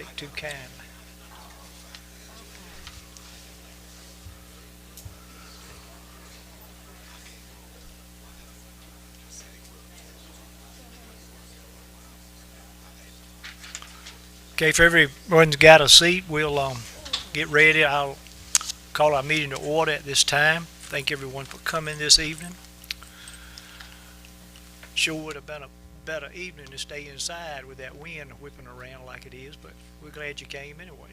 take too kindly. Okay, if everyone's got a seat, we'll get ready. I'll call our meeting to order at this time. Thank everyone for coming this evening. Sure would have been a better evening to stay inside with that wind whipping around like it is, but we're glad you came anyway.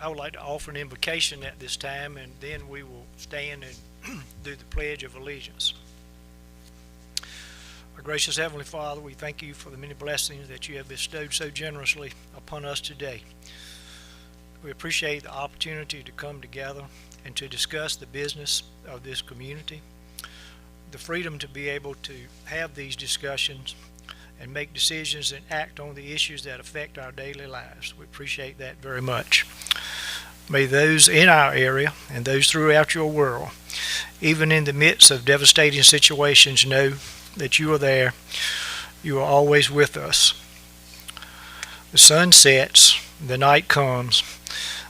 I would like to offer an invocation at this time, and then we will stand and do the Pledge of Allegiance. Our gracious Heavenly Father, we thank you for the many blessings that you have bestowed so generously upon us today. We appreciate the opportunity to come together and to discuss the business of this community, the freedom to be able to have these discussions and make decisions and act on the issues that affect our daily lives. We appreciate that very much. May those in our area and those throughout your world, even in the midst of devastating situations, know that you are there. You are always with us. The sun sets, the night comes,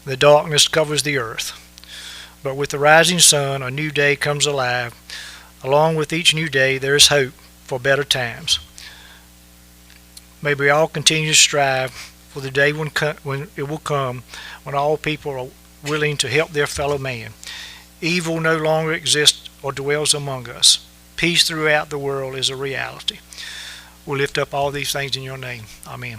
the darkness covers the earth. But with the rising sun, a new day comes alive. Along with each new day, there is hope for better times. May we all continue to strive for the day when it will come, when all people are willing to help their fellow man. Evil no longer exists or dwells among us. Peace throughout the world is a reality. We'll lift up all these things in your name. Amen.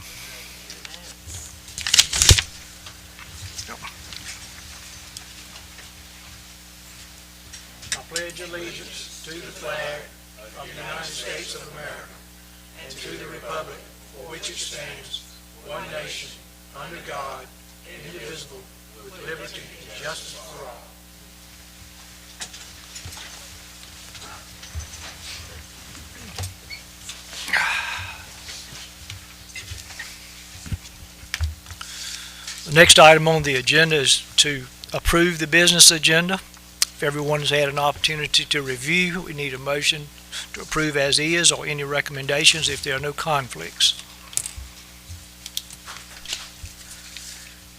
I pledge allegiance to the flag of the United States of America and to the republic for which it stands, one nation, under God, indivisible, with liberty and justice for all. The next item on the agenda is to approve the business agenda. If everyone has had an opportunity to review, we need a motion to approve as is or any recommendations if there are no conflicts.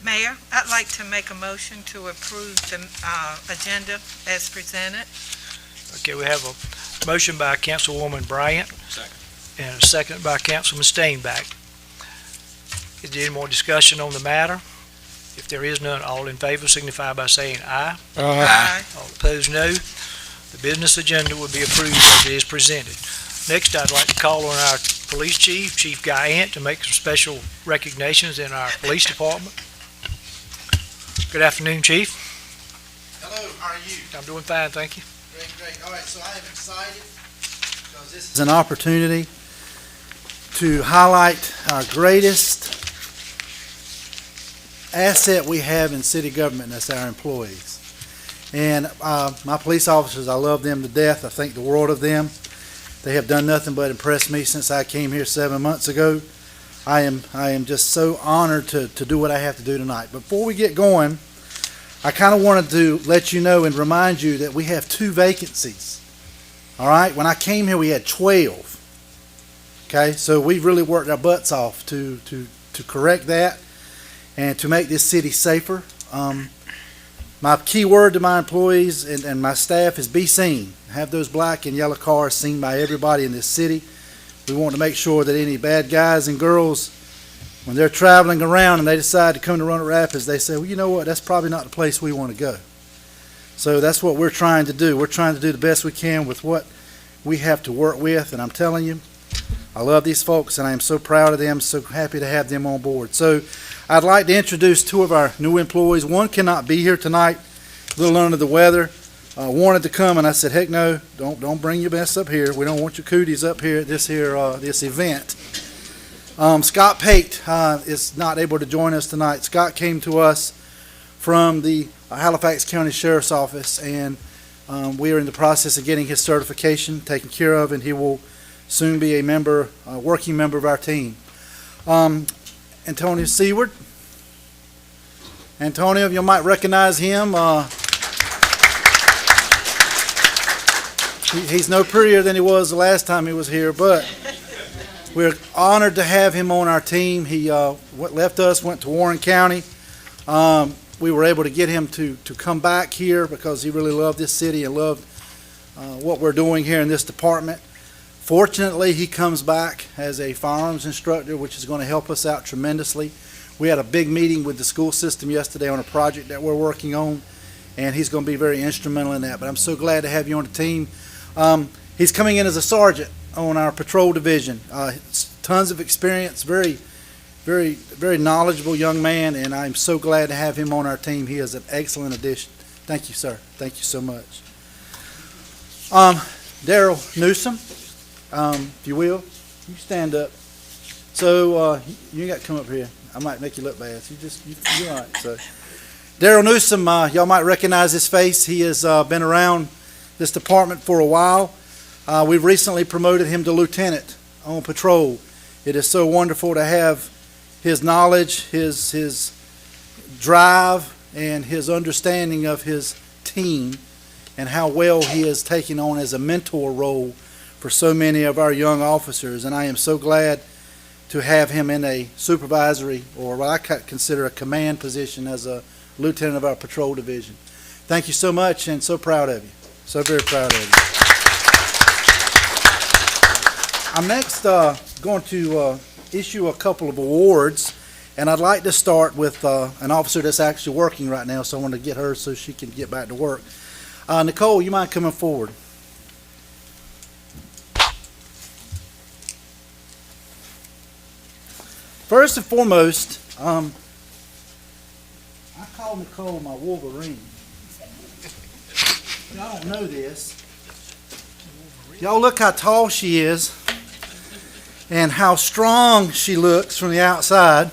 Mayor, I'd like to make a motion to approve the agenda as presented. Okay, we have a motion by Councilwoman Bryant. Second. And a second by Councilman Stainback. Is there any more discussion on the matter? If there is none, all in favor signify by saying aye. Aye. All opposed, no. The business agenda will be approved as it is presented. Next, I'd like to call on our police chief, Chief Guy Ant, to make some special recognitions in our police department. Good afternoon, Chief. Hello, how are you? I'm doing fine, thank you. Great. All right, so I am excited because this is an opportunity to highlight our greatest asset we have in city government, and that's our employees. And my police officers, I love them to death. I think the world of them. They have done nothing but impress me since I came here 7 months ago. I am just so honored to do what I have to do tonight. Before we get going, I kind of wanted to let you know and remind you that we have 2 vacancies. All right? When I came here, we had 12. Okay? So we've really worked our butts off to correct that and to make this city safer. My key word to my employees and my staff is be seen. Have those black and yellow cars seen by everybody in this city. We want to make sure that any bad guys and girls, when they're traveling around and they decide to come to Roanoke Rapids, they say, well, you know what, that's probably not the place we want to go. So that's what we're trying to do. We're trying to do the best we can with what we have to work with, and I'm telling you, I love these folks, and I am so proud of them, so happy to have them on board. So I'd like to introduce 2 of our new employees. One cannot be here tonight, a little under the weather. Wanted to come, and I said, heck no, don't bring your mess up here. We don't want your cooties up here at this event. Scott Pate is not able to join us tonight. Scott came to us from the Halifax County Sheriff's Office, and we are in the process of getting his certification taken care of, and he will soon be a working member of our team. Antonio Seward. Antonio, you might recognize him. He's no prettier than he was the last time he was here, but We're honored to have him on our team. He left us, went to Warren County. We were able to get him to come back here because he really loved this city and loved what we're doing here in this department. Fortunately, he comes back as a firearms instructor, which is going to help us out tremendously. We had a big meeting with the school system yesterday on a project that we're working on, and he's going to be very instrumental in that. But I'm so glad to have you on the team. He's coming in as a sergeant on our patrol division. Tons of experience, very, very knowledgeable young man, and I'm so glad to have him on our team. He is an excellent addition. Thank you, sir. Thank you so much. Daryl Newsom, if you will, you stand up. So you got to come up here. I might make you look bad. You're all right. So Daryl Newsom, y'all might recognize his face. He has been around this department for a while. We've recently promoted him to lieutenant on patrol. It is so wonderful to have his knowledge, his drive, and his understanding of his team and how well he is taking on as a mentor role for so many of our young officers. And I am so glad to have him in a supervisory, or what I consider a command position, as a lieutenant of our patrol division. Thank you so much, and so proud of you. So very proud of you. I'm next going to issue a couple of awards, and I'd like to start with an officer that's actually working right now, so I want to get her so she can get back to work. Nicole, you mind coming forward? First and foremost, I call Nicole my Wolverine. Y'all don't know this. Y'all look how tall she is and how strong she looks from the outside.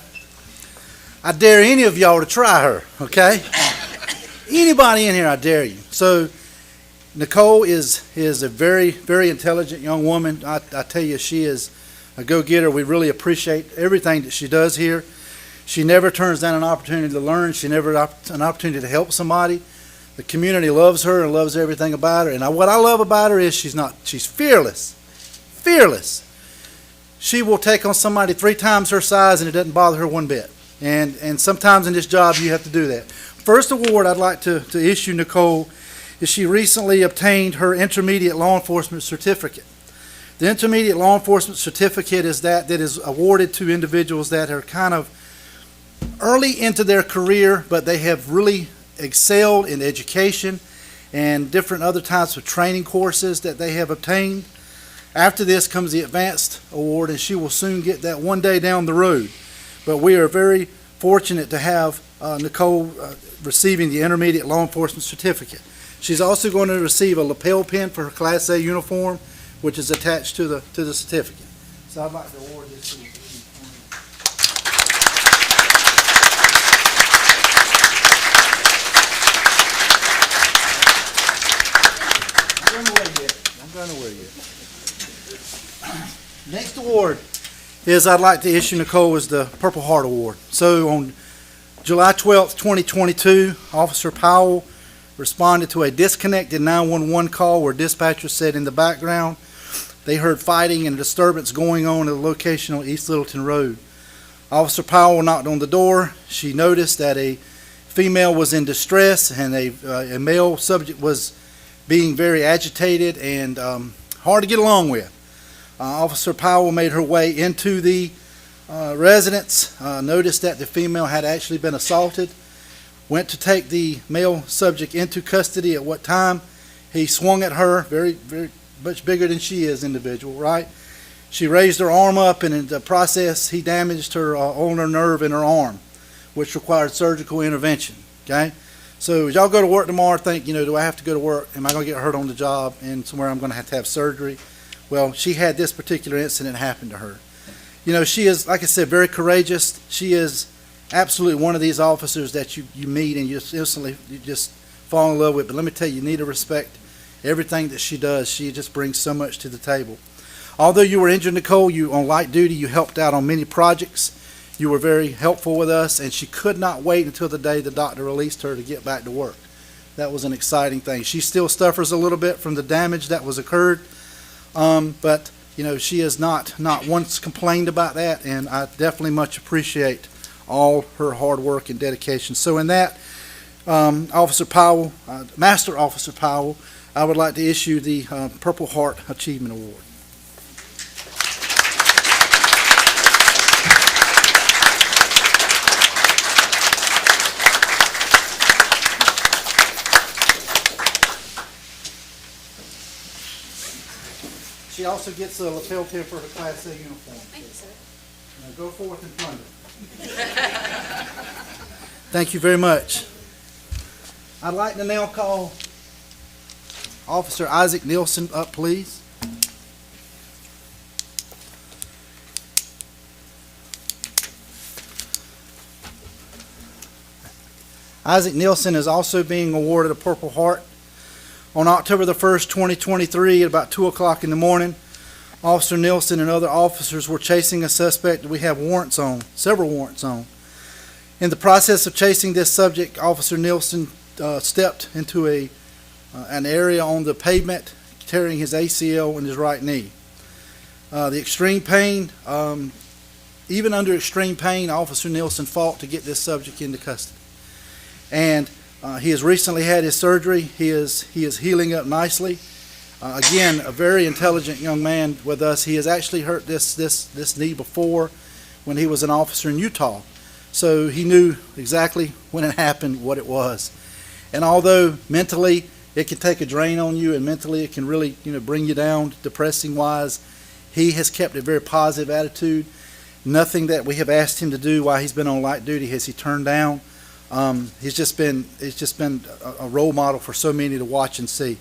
I dare any of y'all to try her, okay? Anybody in here, I dare you. So Nicole is a very, very intelligent young woman. I tell you, she is a go-getter. We really appreciate everything that she does here. She never turns down an opportunity to learn. She never an opportunity to help somebody. The community loves her and loves everything about her. And what I love about her is she's fearless. Fearless. She will take on somebody 3 times her size, and it doesn't bother her one bit. And sometimes in this job you have to do that. First award I'd like to issue Nicole is she recently obtained her intermediate law enforcement certificate. The intermediate law enforcement certificate is that is awarded to individuals that are kind of early into their career, but they have really excelled in education and different other types of training courses that they have obtained. After this comes the advanced award, and she will soon get that one day down the road. But we are very fortunate to have Nicole receiving the intermediate law enforcement certificate. She's also going to receive a lapel pin for her Class A uniform, which is attached to the certificate. So I'd like to award this to you. I'm going away yet. Next award is I'd like to issue Nicole is the Purple Heart Award. So on July 12th, 2022, Officer Powell responded to a disconnected 911 call where dispatchers said in the background they heard fighting and disturbance going on at a location on East Littleton Road. Officer Powell knocked on the door. She noticed that a female was in distress and a male subject was being very agitated and hard to get along with. Officer Powell made her way into the residence, noticed that the female had actually been assaulted, went to take the male subject into custody. At what time he swung at her, very, very much bigger than she is individual, right? She raised her arm up, and in the process he damaged her ulnar nerve in her arm, which required surgical intervention, okay? So as y'all go to work tomorrow, think, do I have to go to work? Am I going to get hurt on the job and somewhere I'm going to have surgery? Well, she had this particular incident happen to her. She is, like I said, very courageous. She is absolutely one of these officers that you meet and you instantly just fall in love with. But let me tell you, you need to respect everything that she does. She just brings so much to the table. Although you were injured, Nicole, you on light duty, you helped out on many projects. You were very helpful with us, and she could not wait until the day the doctor released her to get back to work. That was an exciting thing. She still suffers a little bit from the damage that was occurred, but She has not once complained about that, and I definitely much appreciate all her hard work and dedication. So in that, Officer Powell, Master Officer Powell, I would like to issue the Purple Heart Achievement Award. She also gets a lapel pin for her Class A uniform. Thank you, sir. Now go forth and plunder. Thank you very much. I'd like to now call Officer Isaac Nielsen up, please. Isaac Nielsen is also being awarded a Purple Heart. On October the 1st, 2023, at about 2 o'clock in the morning, Officer Nielsen and other officers were chasing a suspect that we have warrants on, several warrants on. In the process of chasing this subject, Officer Nielsen stepped into an area on the pavement, tearing his ACL in his right knee. The extreme pain, even under extreme pain, Officer Nielsen fought to get this subject into custody. And he has recently had his surgery. He is healing up nicely. Again, a very intelligent young man with us. He has actually hurt this knee before when he was an officer in Utah. So he knew exactly when it happened what it was. And although mentally it can take a drain on you, and mentally it can really bring you down, depressing wise, he has kept a very positive attitude. Nothing that we have asked him to do while he's been on light duty has he turned down. He's just been a role model for so many to watch and see.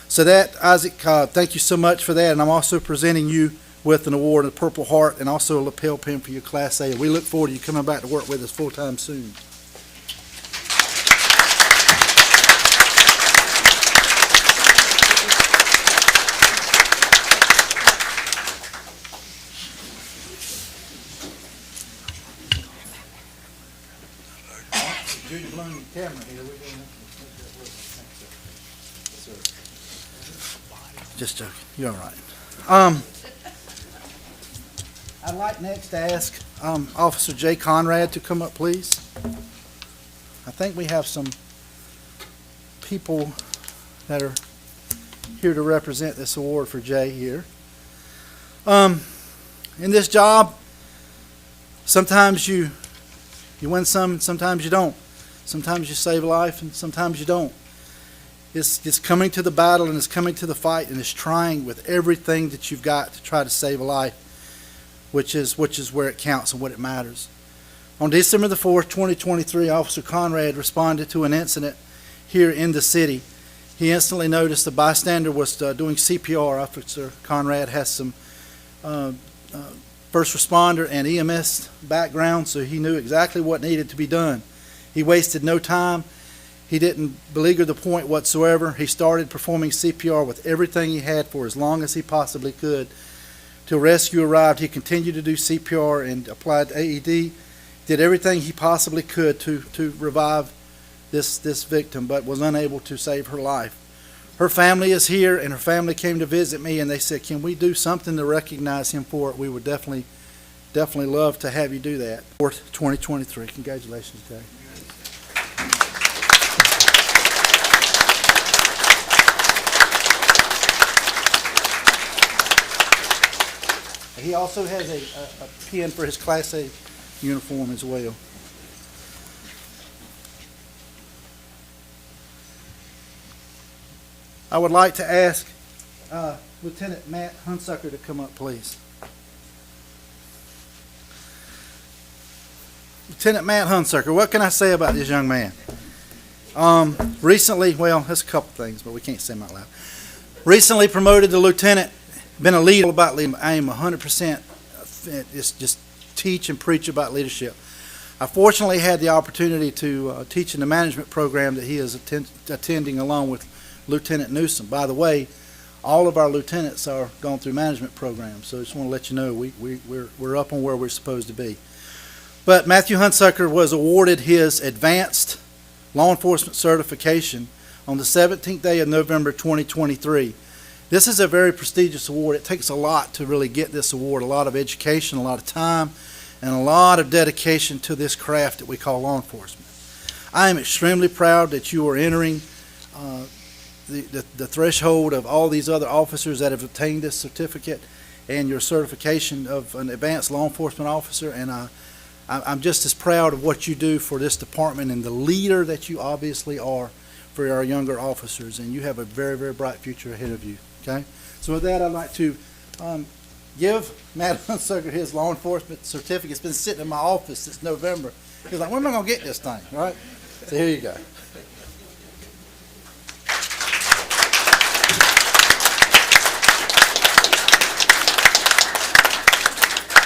So that, Isaac, thank you so much for that. And I'm also presenting you with an award, a Purple Heart, and also a lapel pin for your Class A. We look forward to you coming back to work with us full time soon. Judy Bloom, camera here. We're going to make that work. Yes, sir. Just joking. You're all right. I'd like next to ask Officer Jay Conrad to come up, please. I think we have some people that are here to represent this award for Jay here. In this job, sometimes you win some and sometimes you don't. Sometimes you save life and sometimes you don't. It's coming to the battle and it's coming to the fight and it's trying with everything that you've got to try to save a life, which is where it counts and what it matters. On December the 4th, 2023, Officer Conrad responded to an incident here in the city. He instantly noticed a bystander was doing CPR. Officer Conrad has some first responder and EMS background, so he knew exactly what needed to be done. He wasted no time. He didn't beleaguer the point whatsoever. He started performing CPR with everything he had for as long as he possibly could. Till rescue arrived, he continued to do CPR and applied AED, did everything he possibly could to revive this victim, but was unable to save her life. Her family is here, and her family came to visit me, and they said, can we do something to recognize him for it? We would definitely love to have you do that. 4th, 2023. Congratulations, Jay. He also has a pin for his Class A uniform as well. I would like to ask Lieutenant Matt Hunsucker to come up, please. Lieutenant Matt Hunsucker, what can I say about this young man? Recently, well, there's a couple things, but we can't say them out loud. Recently promoted to lieutenant, been a leader about leadership. I am 100% just teach and preach about leadership. I fortunately had the opportunity to teach in the management program that he is attending along with Lieutenant Newsom. By the way, all of our lieutenants are going through management programs, so I just want to let you know we're up on where we're supposed to be. But Matthew Hunsucker was awarded his advanced law enforcement certification on the 17th day of November 2023. This is a very prestigious award. It takes a lot to really get this award, a lot of education, a lot of time, and a lot of dedication to this craft that we call law enforcement. I am extremely proud that you are entering the threshold of all these other officers that have obtained this certificate and your certification of an advanced law enforcement officer, and I'm just as proud of what you do for this department and the leader that you obviously are for our younger officers, and you have a very, very bright future ahead of you, okay? So with that, I'd like to give Matt Hunsucker his law enforcement certificate. It's been sitting in my office since November. He's like, when am I going to get this thing, right? So here you go.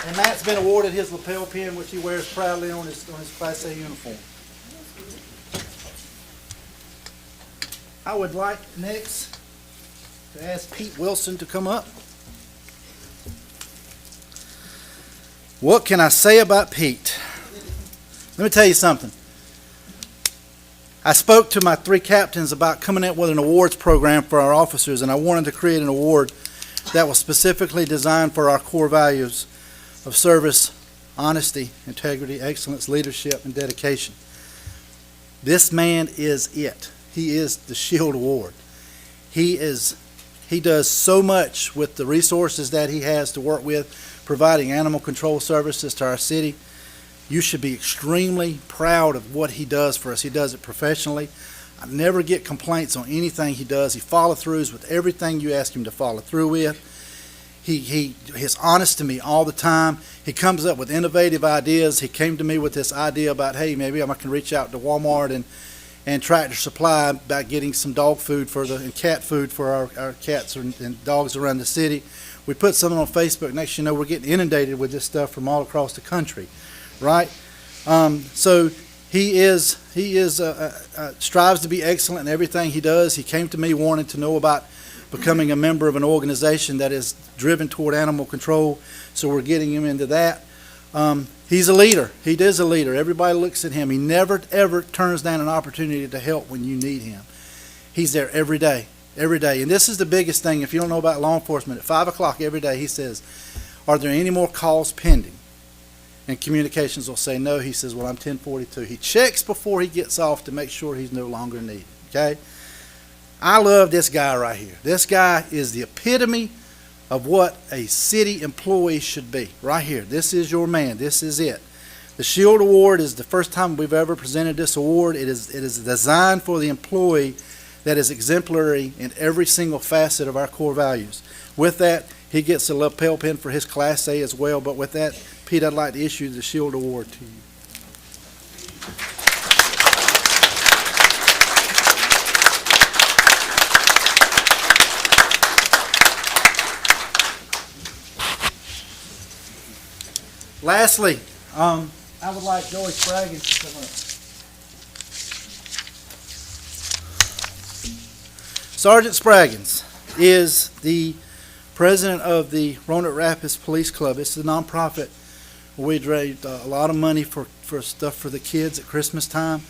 And Matt's been awarded his lapel pin, which he wears proudly on his Class A uniform. I would like next to ask Pete Wilson to come up. What can I say about Pete? Let me tell you something. I spoke to my 3 captains about coming up with an awards program for our officers, and I wanted to create an award that was specifically designed for our core values of service, honesty, integrity, excellence, leadership, and dedication. This man is it. He is the Shield Award. He does so much with the resources that he has to work with, providing animal control services to our city. You should be extremely proud of what he does for us. He does it professionally. I never get complaints on anything he does. He follow-throughs with everything you ask him to follow through with. He's honest to me all the time. He comes up with innovative ideas. He came to me with this idea about, hey, maybe I can reach out to Walmart and Tractor Supply about getting some dog food and cat food for our cats and dogs around the city. We put something on Facebook. Next you know, we're getting inundated with this stuff from all across the country, right? So he strives to be excellent in everything he does. He came to me wanting to know about becoming a member of an organization that is driven toward animal control, so we're getting him into that. He's a leader. He is a leader. Everybody looks at him. He never, ever turns down an opportunity to help when you need him. He's there every day, every day. And this is the biggest thing. If you don't know about law enforcement, at 5 o'clock every day, he says, are there any more calls pending? And communications will say no. He says, well, I'm 1042. He checks before he gets off to make sure he's no longer needed, okay? I love this guy right here. This guy is the epitome of what a city employee should be. Right here. This is your man. This is it. The Shield Award is the first time we've ever presented this award. It is designed for the employee that is exemplary in every single facet of our core values. With that, he gets a lapel pin for his Class A as well. But with that, Pete, I'd like to issue the Shield Award to you. Lastly, I would like Joey Spraggins to come up. Sergeant Spraggins is the president of the Roanoke Rapids Police Club. It's a nonprofit where we raise a lot of money for stuff for the kids at Christmas time.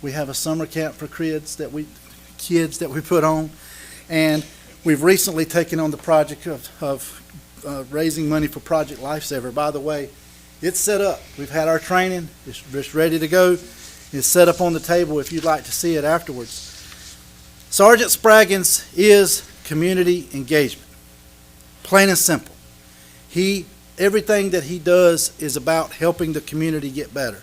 We have a summer camp for kids that we put on, and we've recently taken on the project of raising money for Project Lifesaver. By the way, it's set up. We've had our training. It's ready to go. It's set up on the table if you'd like to see it afterwards. Sergeant Spraggins is community engagement. Plain and simple. Everything that he does is about helping the community get better.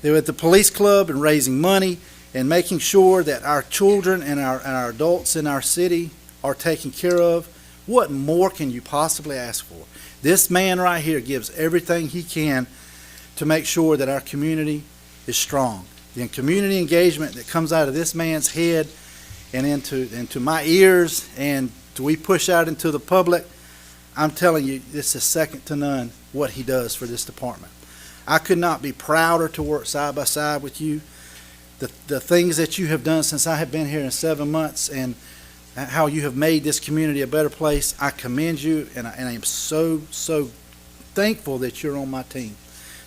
They're at the police club and raising money and making sure that our children and our adults in our city are taken care of. What more can you possibly ask for? This man right here gives everything he can to make sure that our community is strong. The community engagement that comes out of this man's head and into my ears, and we push out into the public, I'm telling you, this is second to none what he does for this department. I could not be prouder to work side by side with you. The things that you have done since I have been here in 7 months, and how you have made this community a better place, I commend you, and I am so thankful that you're on my team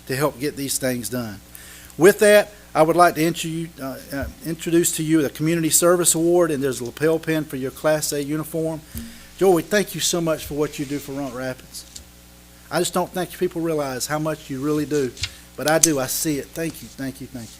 to help get these things done. With that, I would like to introduce to you the Community Service Award, and there's a lapel pin for your Class A uniform. Joey, thank you so much for what you do for Roanoke Rapids. I just don't think people realize how much you really do, but I do. I see it. Thank you, thank you, thank you.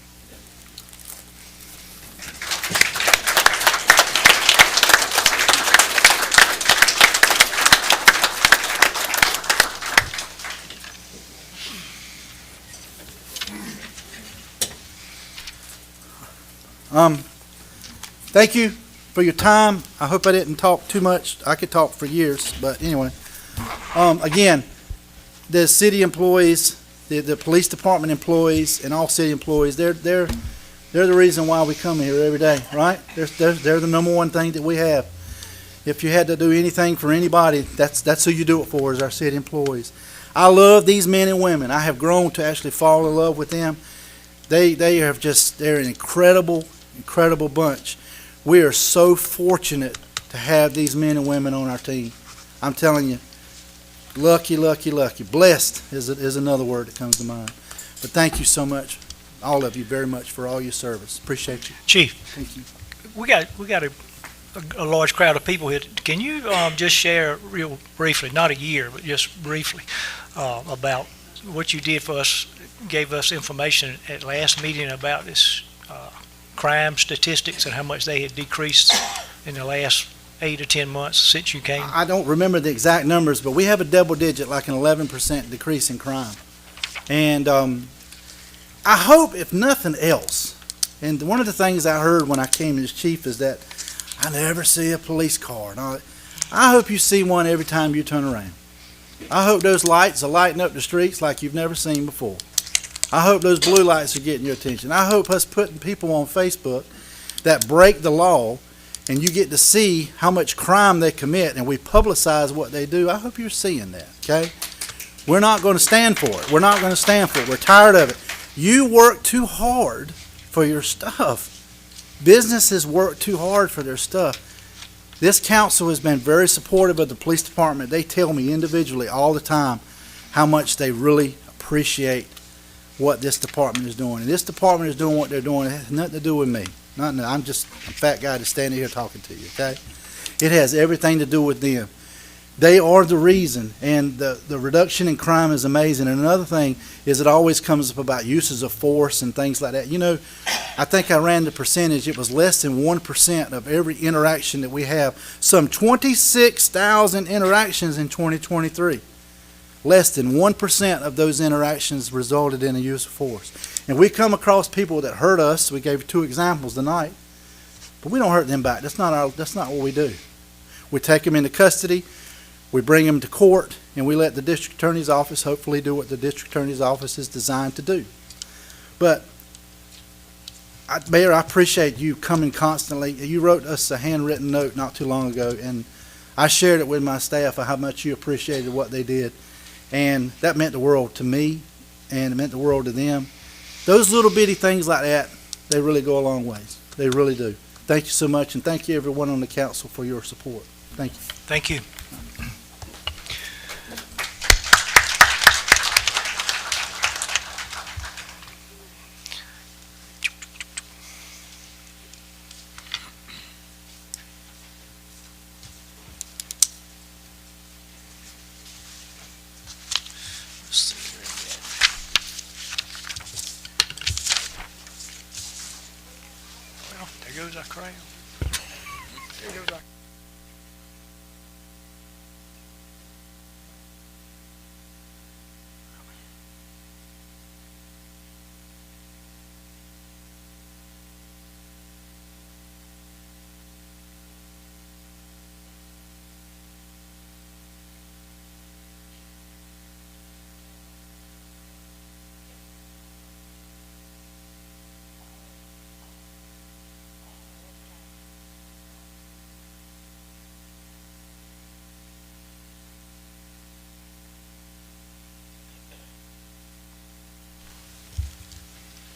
Thank you for your time. I hope I didn't talk too much. I could talk for years, but anyway. Again, the city employees, the police department employees, and all city employees, they're the reason why we come here every day, right? They're the number one thing that we have. If you had to do anything for anybody, that's who you do it for, is our city employees. I love these men and women. I have grown to actually fall in love with them. They're an incredible bunch. We are so fortunate to have these men and women on our team. I'm telling you, lucky. Blessed is another word that comes to mind. But thank you so much, all of you, very much for all your service. Appreciate you. Chief, Thank you. we got a large crowd of people here. Can you just share real briefly, not a year, but just briefly, about what you did for us, gave us information at last meeting about this crime statistics and how much they had decreased in the last 8 or 10 months since you came? I don't remember the exact numbers, but we have a double digit, like an 11% decrease in crime. And I hope, if nothing else, and one of the things I heard when I came as chief is that I never see a police car. And I hope you see one every time you turn around. I hope those lights are lighting up the streets like you've never seen before. I hope those blue lights are getting your attention. I hope us putting people on Facebook that break the law and you get to see how much crime they commit and we publicize what they do. I hope you're seeing that, okay? We're not going to stand for it. We're not going to stand for it. We're tired of it. You work too hard for your stuff. Businesses work too hard for their stuff. This council has been very supportive of the police department. They tell me individually all the time how much they really appreciate what this department is doing. And this department is doing what they're doing. It has nothing to do with me. I'm just a fat guy that's standing here talking to you, okay? It has everything to do with them. They are the reason, and the reduction in crime is amazing. And another thing is it always comes up about uses of force and things like that. You know, I think I ran the percentage. It was less than 1% of every interaction that we have. Some 26,000 interactions in 2023. Less than 1% of those interactions resulted in a use of force. And we come across people that hurt us. We gave 2 examples tonight, but we don't hurt them back. That's not what we do. We take them into custody, we bring them to court, and we let the district attorney's office hopefully do what the district attorney's office is designed to do. But Mayor, I appreciate you coming constantly. You wrote us a handwritten note not too long ago, and I shared it with my staff of how much you appreciated what they did. And that meant the world to me, and it meant the world to them. Those little bitty things like that, they really go a long ways. They really do. Thank you so much, and thank you everyone on the council for your support. Thank you. Thank you. Well, there goes our crowd. There goes our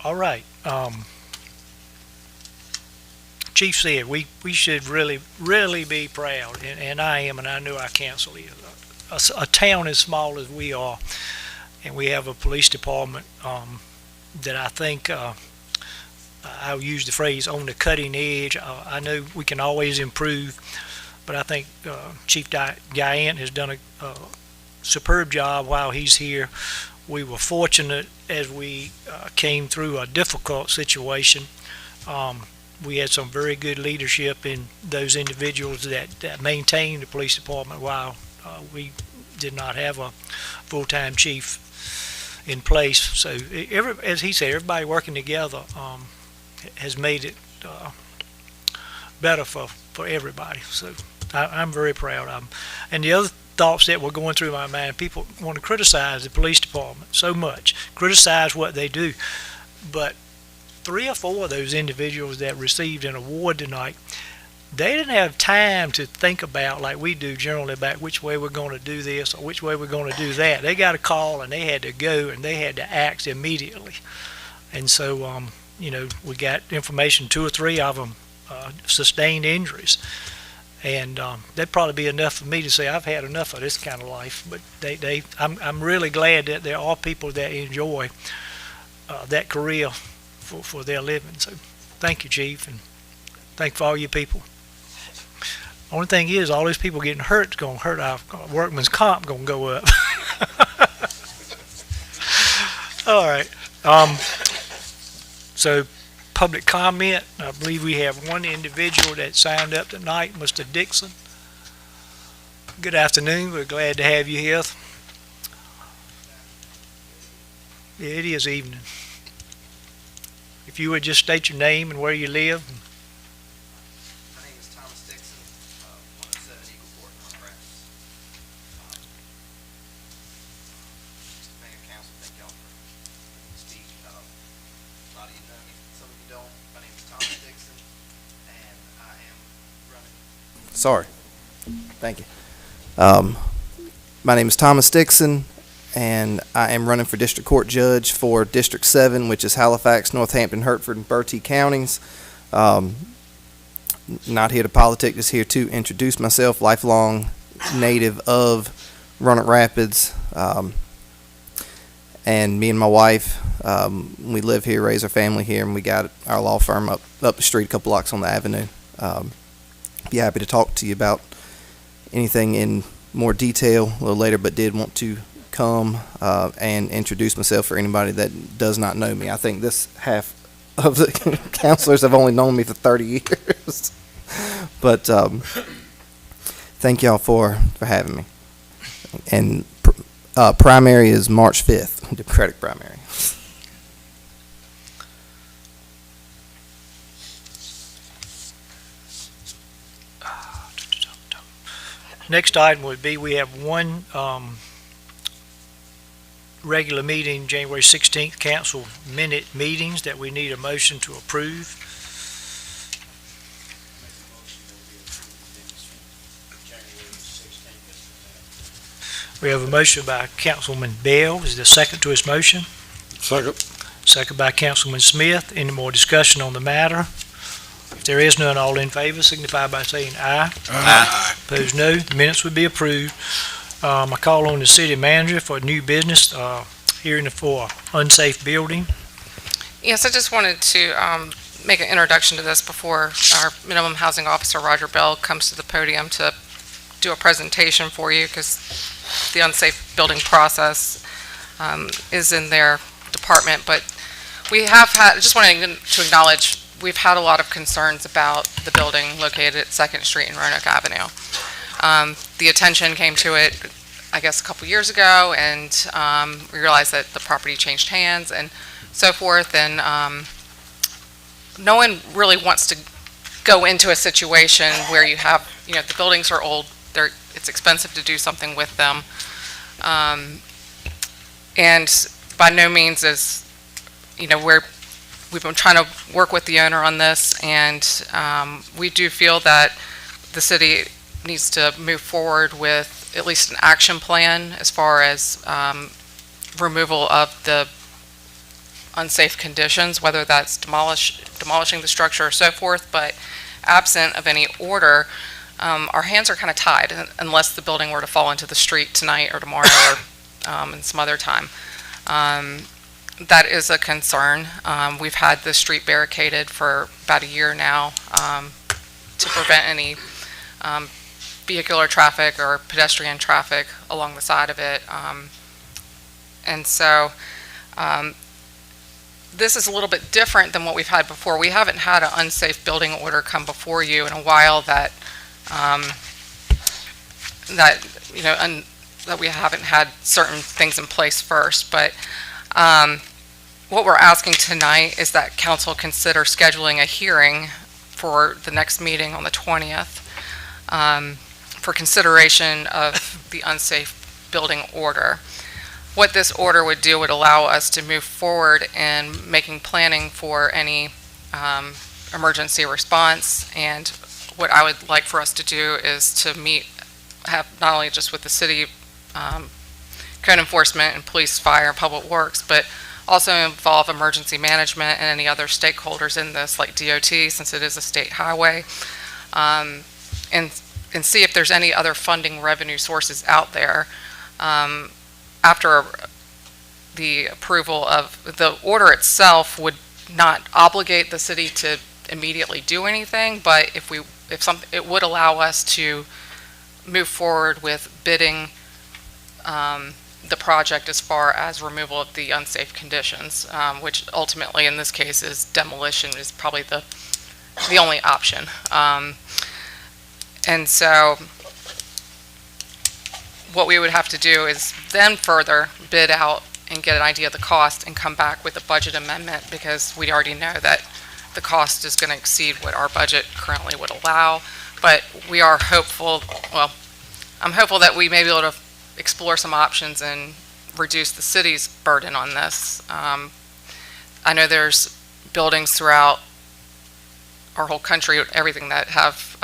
All right. Chief said we should really be proud, and I am, and I know our council is. A town as small as we are, and we have a police department that I think I'll use the phrase on the cutting edge. I know we can always improve, but I think Chief Guyant has done a superb job while he's here. We were fortunate as we came through a difficult situation. We had some very good leadership in those individuals that maintained the police department while we did not have a full-time chief in place. So, as he said, everybody working together has made it better for everybody. So, I'm very proud of them. And the other thoughts that were going through my mind, people want to criticize the police department so much, criticize what they do, but 3 or 4 of those individuals that received an award tonight, they didn't have time to think about, like we do generally, about which way we're going to do this or which way we're going to do that. They got a call and they had to go and they had to act immediately. And so, we got information 2 or 3 of them sustained injuries. And that'd probably be enough for me to say I've had enough of this kind of life. But I'm really glad that there are people that enjoy that career for their living. So thank you, Chief, and thank you for all you people. Only thing is, all these people getting hurt is going to hurt our workman's comp going to go up. All right. So public comment. I believe we have one individual that signed up tonight, Mr. Dixon. Good afternoon. We're glad to have you here. Yeah, it is evening. If you would just state your name and where you live. My name is Thomas Dixon, 107 Eagle Court, Nebraska. Mayor, Council, thank y'all for speaking. A lot of you know me, some of you don't. My name is Thomas Dixon, and I am running. Sorry. Thank you. My name is Thomas Dixon, and I am running for District Court Judge for District 7, which is Halifax, Northampton, Hertford, and Bertie counties. Not here to politic, just here to introduce myself. Lifelong native of Roanoke Rapids, and me and my wife, we live here, raise our family here, and we got our law firm up the street, a couple blocks on the avenue. Be happy to talk to you about anything in more detail a little later, but did want to come and introduce myself for anybody that does not know me. I think this half of the counselors have only known me for 30 years. But thank y'all for having me. And primary is March 5th, Democratic primary. Next item would be we have one regular meeting, January 16th, council minute meetings that we need a motion to approve. We have a motion by Councilman Bell. Is there a second to his motion? Second. Second by Councilman Smith. Any more discussion on the matter? If there is none, all in favor signify by saying aye. Aye. Opposed, no. The minutes would be approved. I call on the city manager for new business, hearing for unsafe building. Yes, I just wanted to make an introduction to this before our minimum housing officer, Roger Bell, comes to the podium to do a presentation for you, because the unsafe building process is in their department. But we have had, just wanting to acknowledge, we've had a lot of concerns about the building located at 2nd Street and Roanoke Avenue. The attention came to it, I guess, a couple years ago, and we realized that the property changed hands and so forth, and no one really wants to go into a situation where you have, the buildings are old, it's expensive to do something with them, and by no means is, we've been trying to work with the owner on this, and we do feel that the city needs to move forward with at least an action plan as far as removal of the unsafe conditions, whether that's demolishing the structure or so forth. But absent of any order, our hands are kind of tied unless the building were to fall into the street tonight or tomorrow or in some other time. that is a concern. We've had the street barricaded for about a year now to prevent any vehicular traffic or pedestrian traffic along the side of it. And so this is a little bit different than what we've had before. We haven't had an unsafe building order come before you in a while that that we haven't had certain things in place first. But what we're asking tonight is that council consider scheduling a hearing for the next meeting on the 20th for consideration of the unsafe building order. What this order would do would allow us to move forward in making planning for any emergency response. And what I would like for us to do is to have not only just with the city code enforcement and police, fire, and public works, but also involve emergency management and any other stakeholders in this, like DOT, since it is a state highway, and see if there's any other funding revenue sources out there. After the approval of the order itself would not obligate the city to immediately do anything, but it would allow us to move forward with bidding the project as far as removal of the unsafe conditions, which ultimately in this case is demolition is probably the only option. And so what we would have to do is then further bid out and get an idea of the cost and come back with a budget amendment, because we already know that the cost is going to exceed what our budget currently would allow. But we are hopeful, well, I'm hopeful that we may be able to explore some options and reduce the city's burden on this. I know there's buildings throughout our whole country, everything that have,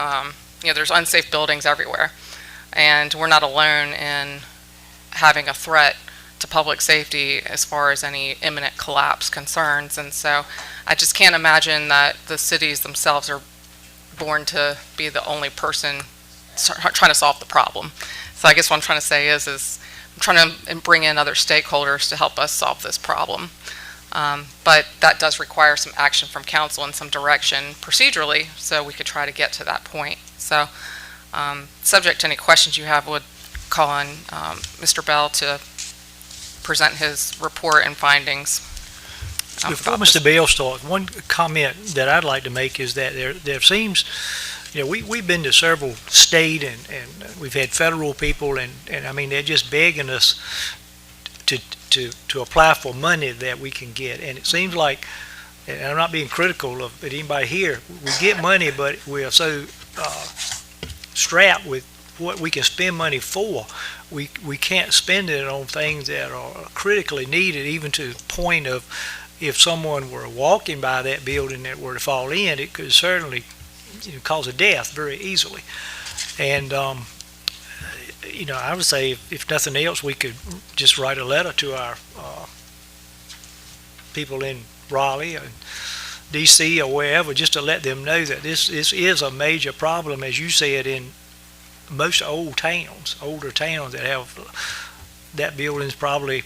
there's unsafe buildings everywhere. And we're not alone in having a threat to public safety as far as any imminent collapse concerns. And so I just can't imagine that the cities themselves are born to be the only person trying to solve the problem. So I guess what I'm trying to say is I'm trying to bring in other stakeholders to help us solve this problem. But that does require some action from council and some direction procedurally, so we could try to get to that point. So subject to any questions you have, would call on Mr. Bell to present his report and findings. Before Mr. Bell starts, one comment that I'd like to make is that there seems, we've been to several state and we've had federal people and I mean, they're just begging us to apply for money that we can get. And it seems like, and I'm not being critical of anybody here, we get money, but we are so strapped with what we can spend money for. We can't spend it on things that are critically needed, even to the point of if someone were walking by that building that were to fall in, it could certainly cause a death very easily. And I would say if nothing else, we could just write a letter to our people in Raleigh and DC or wherever, just to let them know that this is a major problem, as you said, in most older towns that have that building's probably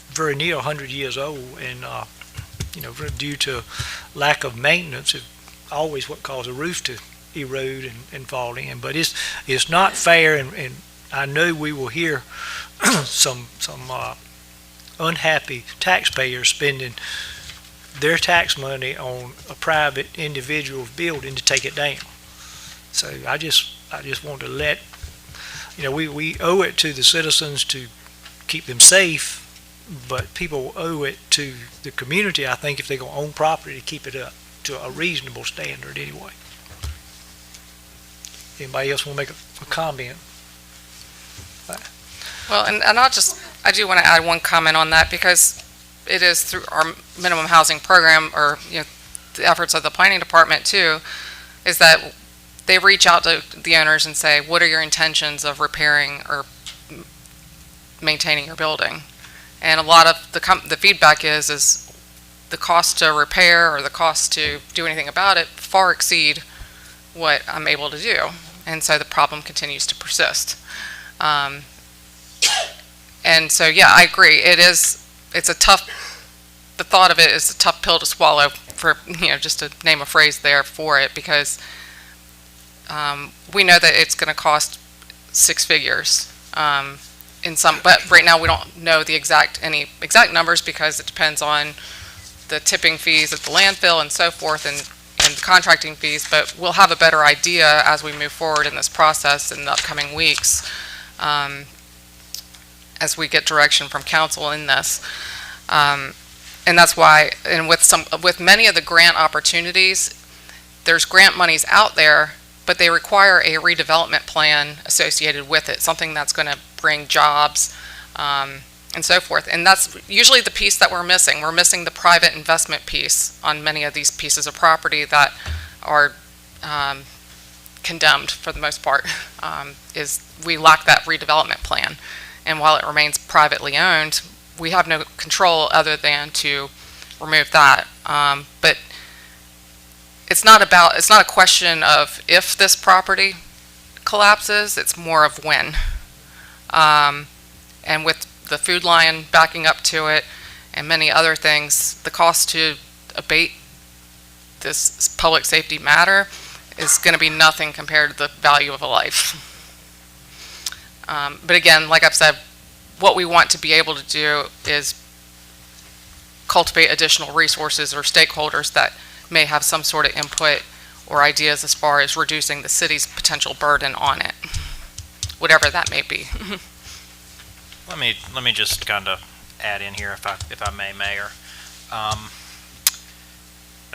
very near 100 years old, and due to lack of maintenance, it's always what causes a roof to erode and fall in. But it's not fair, and I know we will hear some unhappy taxpayers spending their tax money on a private individual's building to take it down. So I just want to let we owe it to the citizens to keep them safe, but people owe it to the community, I think, if they're going to own property, to keep it up to a reasonable standard anyway. Anybody else want to make a comment? Well, and I do want to add one comment on that, because it is through our minimum housing program, or the efforts of the planning department too, is that they reach out to the owners and say, what are your intentions of repairing or maintaining your building? And a lot of the feedback is the cost to repair or the cost to do anything about it far exceed what I'm able to do. And so the problem continues to persist. And so, yeah, I agree. It's a tough the thought of it is a tough pill to swallow, for, just to name a phrase there for it, because we know that it's going to cost six figures but right now we don't know any exact numbers, because it depends on the tipping fees at the landfill and so forth, and the contracting fees. But we'll have a better idea as we move forward in this process in the upcoming weeks, as we get direction from council in this. And that's why, and with many of the grant opportunities, there's grant monies out there, but they require a redevelopment plan associated with it, something that's going to bring jobs and so forth. And that's usually the piece that we're missing. We're missing the private investment piece on many of these pieces of property that are condemned for the most part, is we lack that redevelopment plan. And while it remains privately owned, we have no control other than to remove that. But it's not a question of if this property collapses, it's more of when. And with the food line backing up to it and many other things, the cost to abate this public safety matter is going to be nothing compared to the value of a life. But again, like I've said, what we want to be able to do is cultivate additional resources or stakeholders that may have some sort of input or ideas as far as reducing the city's potential burden on it, whatever that may be. Let me just kind of add in here, if I may, Mayor. I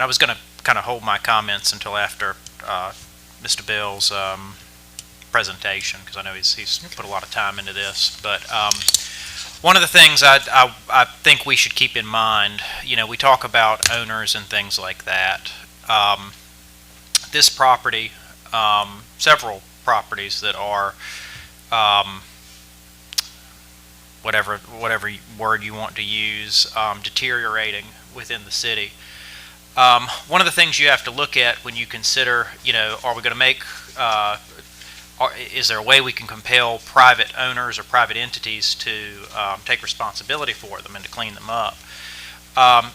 was going to kind of hold my comments until after Mr. Bill's presentation, because I know he's put a lot of time into this. But one of the things I think we should keep in mind, we talk about owners and things like that. This property, several properties that are whatever word you want to use, deteriorating within the city. One of the things you have to look at when you consider, are we going to make, is there a way we can compel private owners or private entities to take responsibility for them and to clean them up?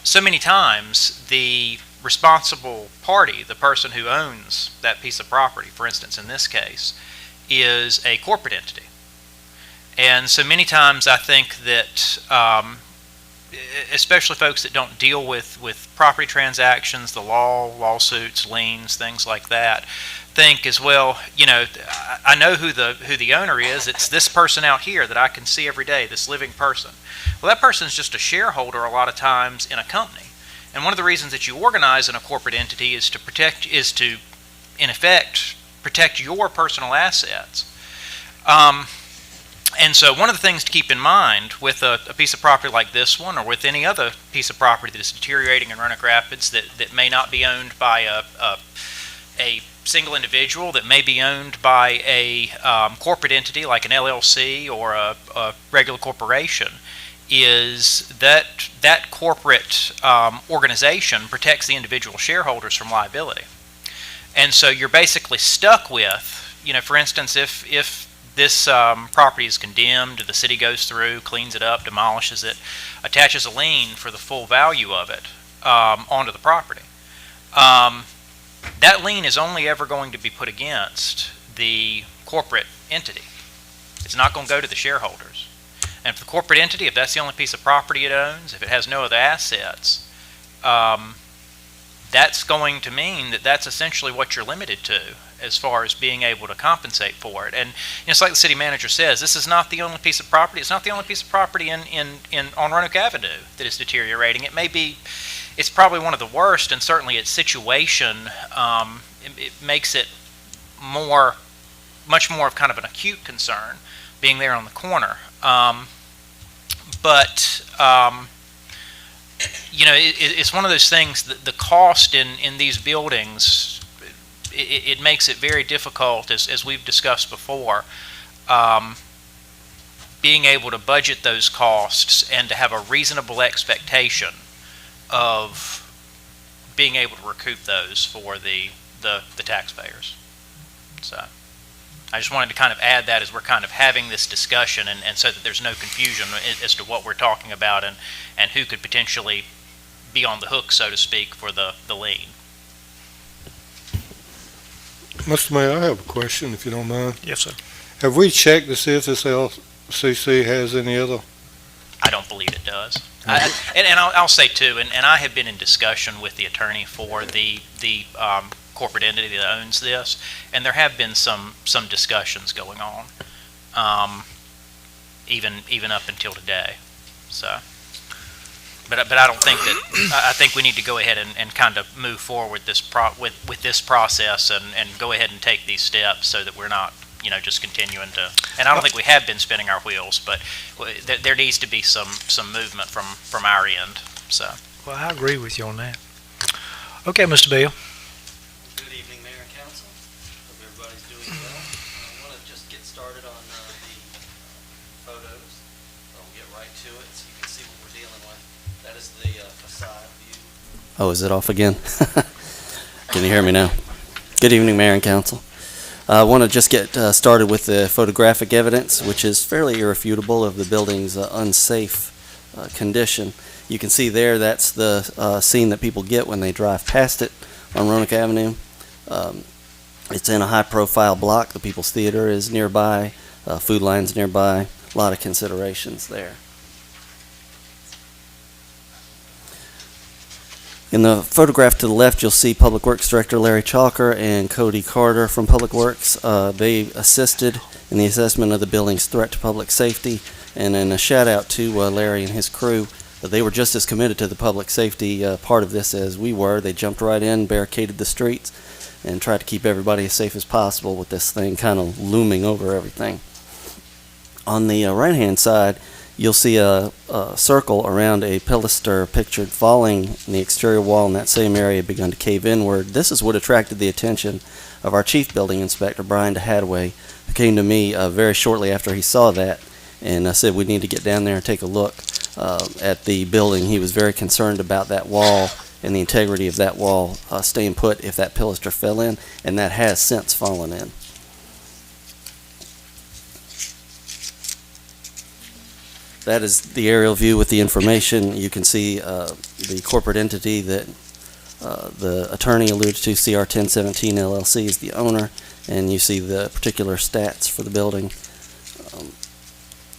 So many times, the responsible party, the person who owns that piece of property, for instance, in this case, is a corporate entity. And so many times I think that, especially folks that don't deal with property transactions, the law, lawsuits, liens, things like that, think as well, I know who the owner is. It's this person out here that I can see every day, this living person. Well, that person's just a shareholder a lot of times in a company. And one of the reasons that you organize in a corporate entity is to, in effect, protect your personal assets. And so one of the things to keep in mind with a piece of property like this one, or with any other piece of property that is deteriorating in Roanoke Rapids that may not be owned by a single individual, that may be owned by a corporate entity like an LLC or a regular corporation, is that corporate organization protects the individual shareholders from liability. And so you're basically stuck with, for instance, if this property is condemned, the city goes through, cleans it up, demolishes it, attaches a lien for the full value of it onto the property. That lien is only ever going to be put against the corporate entity. It's not going to go to the shareholders. And if the corporate entity, if that's the only piece of property it owns, if it has no other assets, that's going to mean that that's essentially what you're limited to as far as being able to compensate for it. And it's like the city manager says, this is not the only piece of property. It's not the only piece of property on Roanoke Avenue that is deteriorating. It may be, it's probably one of the worst, and certainly its situation, it makes it much more of kind of an acute concern, being there on the corner. It's one of those things that the cost in these buildings, it makes it very difficult, as we've discussed before, being able to budget those costs and to have a reasonable expectation of being able to recoup those for the taxpayers. So I just wanted to kind of add that as we're kind of having this discussion, and so that there's no confusion as to what we're talking about and who could potentially be on the hook, so to speak, for the lien. Mr. Mayor, I have a question, if you don't mind. Yes, sir. Have we checked to see if this LCC has any other? I don't believe it does. And I'll say too, and I have been in discussion with the attorney for the corporate entity that owns this, and there have been some discussions going on, even up until today. So, but I don't think that I think we need to go ahead and kind of move forward with this process and go ahead and take these steps so that we're not just continuing to, and I don't think we have been spinning our wheels, but there needs to be some movement from our end, so. Well, I agree with you on that. Okay, Mr. Bell. Good evening, Mayor and Council. Hope everybody's doing well. I want to just get started on the photos. I'll get right to it so you can see what we're dealing with. That is the facade view. Oh, is it off again? Can you hear me now? Good evening, Mayor and Council. I want to just get started with the photographic evidence, which is fairly irrefutable of the building's unsafe condition. You can see there that's the scene that people get when they drive past it on Roanoke Avenue. It's in a high-profile block. The People's Theater is nearby, Food Lion's nearby. A lot of considerations there. In the photograph to the left, you'll see Public Works Director Larry Chalker and Cody Carter from Public Works. They assisted in the assessment of the building's threat to public safety, and then a shout out to Larry and his crew. They were just as committed to the public safety part of this as we were. They jumped right in, barricaded the streets, and tried to keep everybody as safe as possible with this thing kind of looming over everything. On the right-hand side, you'll see a circle around a pilaster pictured falling in the exterior wall in that same area begun to cave inward. This is what attracted the attention of our chief building inspector, Brian DeHadaway, who came to me very shortly after he saw that and said we need to get down there and take a look at the building. He was very concerned about that wall and the integrity of that wall staying put if that pilaster fell in, and that has since fallen in. That is the aerial view with the information. You can see the corporate entity that the attorney alluded to, CR 1017 LLC, is the owner, and you see the particular stats for the building.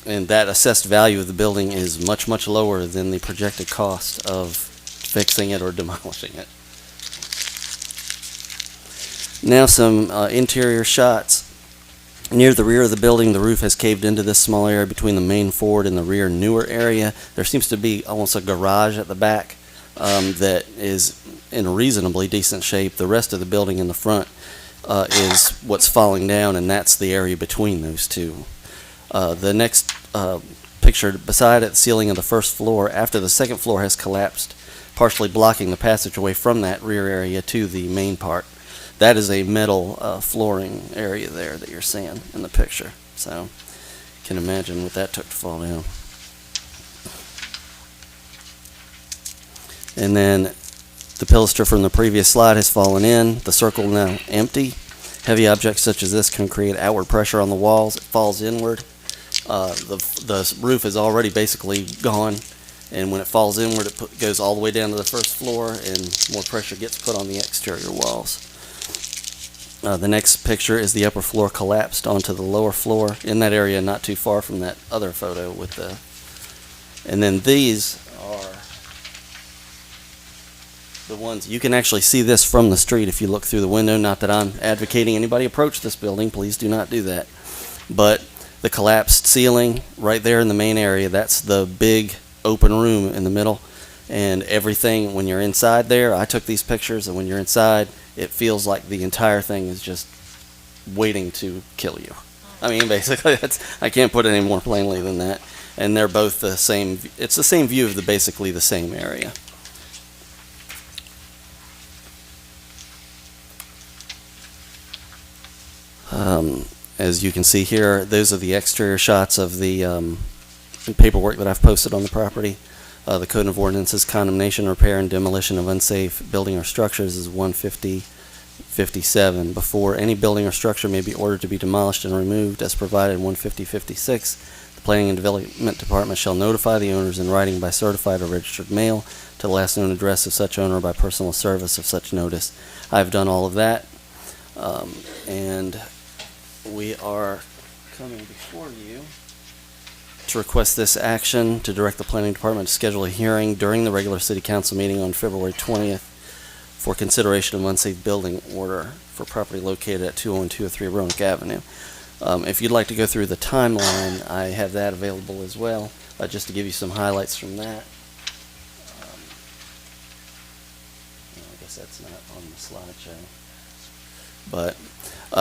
And that assessed value of the building is much, much lower than the projected cost of fixing it or demolishing it. Now some interior shots. Near the rear of the building, the roof has caved into this small area between the main forward and the rear newer area. There seems to be almost a garage at the back that is in reasonably decent shape. The rest of the building in the front is what's falling down, and that's the area between those two. The next picture beside it, the ceiling of the first floor, after the second floor has collapsed, partially blocking the passageway from that rear area to the main part. That is a metal flooring area there that you're seeing in the picture. So you can imagine what that took to fall down. And then the pilaster from the previous slide has fallen in. The circle now empty. Heavy objects such as this can create outward pressure on the walls. It falls inward. The roof is already basically gone. And when it falls inward, it goes all the way down to the first floor, and more pressure gets put on the exterior walls. The next picture is the upper floor collapsed onto the lower floor in that area, not too far from that other photo with the. And then these are the ones you can actually see this from the street if you look through the window. Not that I'm advocating anybody approach this building. Please do not do that. But the collapsed ceiling right there in the main area, that's the big open room in the middle. And everything, when you're inside there, I took these pictures, and when you're inside, it feels like the entire thing is just waiting to kill you. I mean, basically, I can't put it any more plainly than that. And they're both the same. It's the same view of basically the same area. As you can see here, those are the exterior shots of the paperwork that I've posted on the property. The Code of Ordinances condemnation, repair, and demolition of unsafe building or structures is 150-57. Before any building or structure may be ordered to be demolished and removed, as provided in 150-56, The Planning and Development Department shall notify the owners in writing by certified or registered mail to the last known address of such owner by personal service of such notice. I've done all of that, and we are coming before you to request this action to direct the Planning Department to schedule a hearing during the regular City Council meeting on February 20th for consideration of unsafe building order for property located at 201 203 Roanoke Avenue. If you'd like to go through the timeline, I have that available as well, just to give you some highlights from that. I guess that's not on the slideshow. But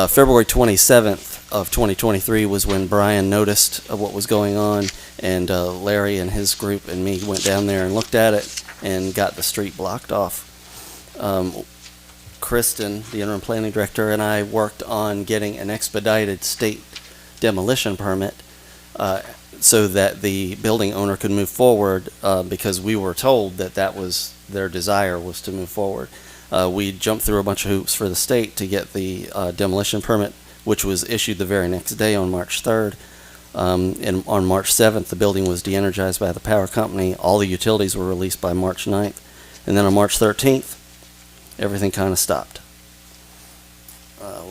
February 27th of 2023 was when Brian noticed what was going on, and Larry and his group and me went down there and looked at it and got the street blocked off. Kristen, the interim planning director, and I worked on getting an expedited state demolition permit so that the building owner could move forward, because we were told that that was their desire, was to move forward. We jumped through a bunch of hoops for the state to get the demolition permit, which was issued the very next day on March 3rd. And on March 7th, the building was de-energized by the power company. All the utilities were released by March 9th. And then on March 13th, everything kind of stopped.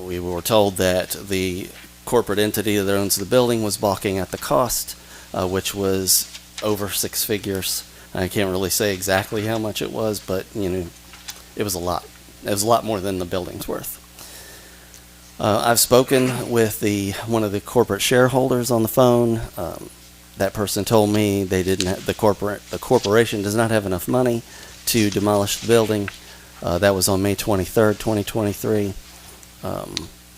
We were told that the corporate entity that owns the building was balking at the cost, which was over six figures. I can't really say exactly how much it was, but it was a lot. It was a lot more than the building's worth. I've spoken with one of the corporate shareholders on the phone. That person told me they didn't have, the corporation does not have enough money to demolish the building. That was on May 23rd, 2023.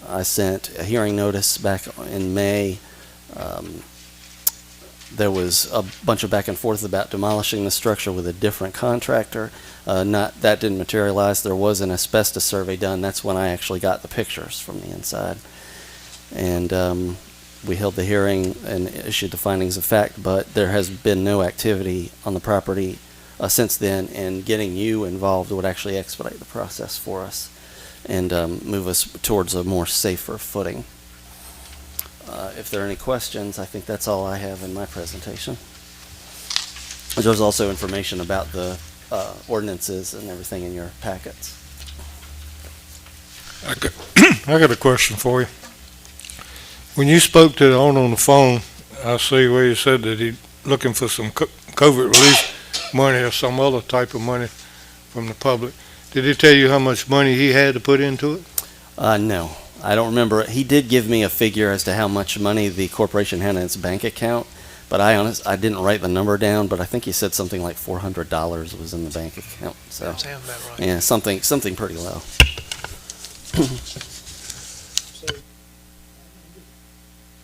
I sent a hearing notice back in May. There was a bunch of back and forth about demolishing the structure with a different contractor. That didn't materialize. There was an asbestos survey done. That's when I actually got the pictures from the inside. And we held the hearing and issued the findings of fact, but there has been no activity on the property since then, and getting you involved would actually expedite the process for us and move us towards a more safer footing. If there are any questions, I think that's all I have in my presentation. There's also information about the ordinances and everything in your packets. I got a question for you. When you spoke to the owner on the phone, I see where you said that he's looking for some COVID relief money or some other type of money from the public. Did he tell you how much money he had to put into it? No, I don't remember. He did give me a figure as to how much money the corporation had in its bank account, but I didn't write the number down, but I think he said something like $400 was in the bank account. So That sounds about right. yeah, something pretty low.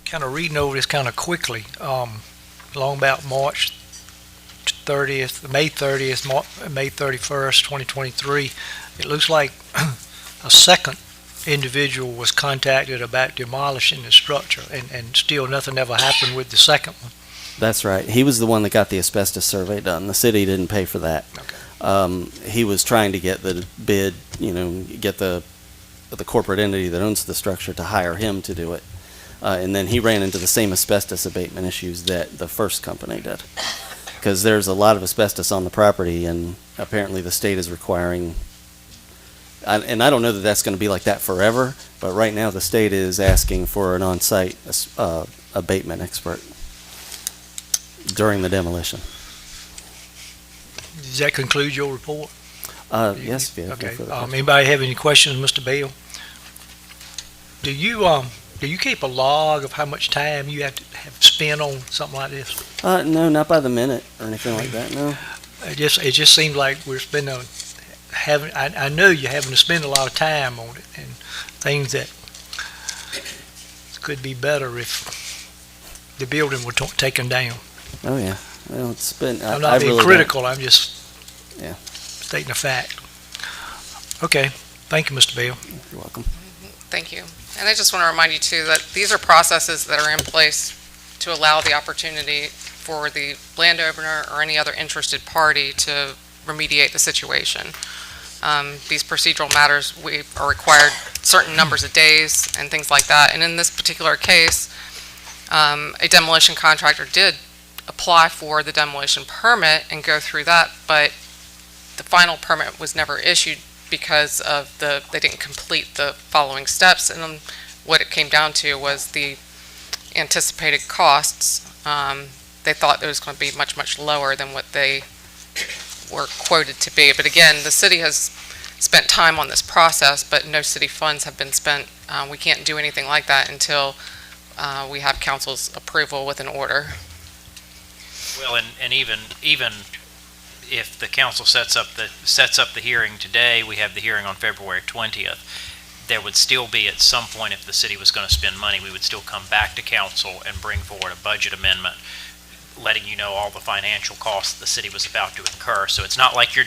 Kind of reading over this kind of quickly, along about March 30th, May 30th, May 31st, 2023, it looks like a second individual was contacted about demolishing the structure, and still nothing ever happened with the second one. That's right. He was the one that got the asbestos survey done. The city didn't pay for that. Okay. He was trying to get the bid, get the corporate entity that owns the structure to hire him to do it. And then he ran into the same asbestos abatement issues that the first company did. Because there's a lot of asbestos on the property, and apparently the state is requiring, and I don't know that that's going to be like that forever, but right now the state is asking for an on-site abatement expert during the demolition. Does that conclude your report? Yes. Yeah, Okay. no further Anybody have any questions, Mr. Bell? Do you keep a log of how much time you have spent on something like this? No, not by the minute or anything like that. No. It just seems like we're spending I know you're having to spend a lot of time on it, and things that could be better if the building were taken down. Oh yeah. Well, it's been. I'm not I being really critical. I'm just Yeah. stating a fact. Okay. Thank you, Mr. Bell. You're welcome. Thank you. And I just want to remind you too that these are processes that are in place to allow the opportunity for the landowner or any other interested party to remediate the situation. These procedural matters, we are required certain numbers of days and things like that. And in this particular case, A demolition contractor did apply for the demolition permit and go through that, but the final permit was never issued because of they didn't complete the following steps, and what it came down to was the anticipated costs. They thought it was going to be much, much lower than what they were quoted to be. But again, the city has spent time on this process, but no city funds have been spent. We can't do anything like that until we have council's approval with an order. Well, and even if the council sets up the hearing today, we have the hearing on February 20th. There would still be, at some point, if the city was going to spend money, we would still come back to council and bring forward a budget amendment, letting you know all the financial costs the city was about to incur. So it's not like you're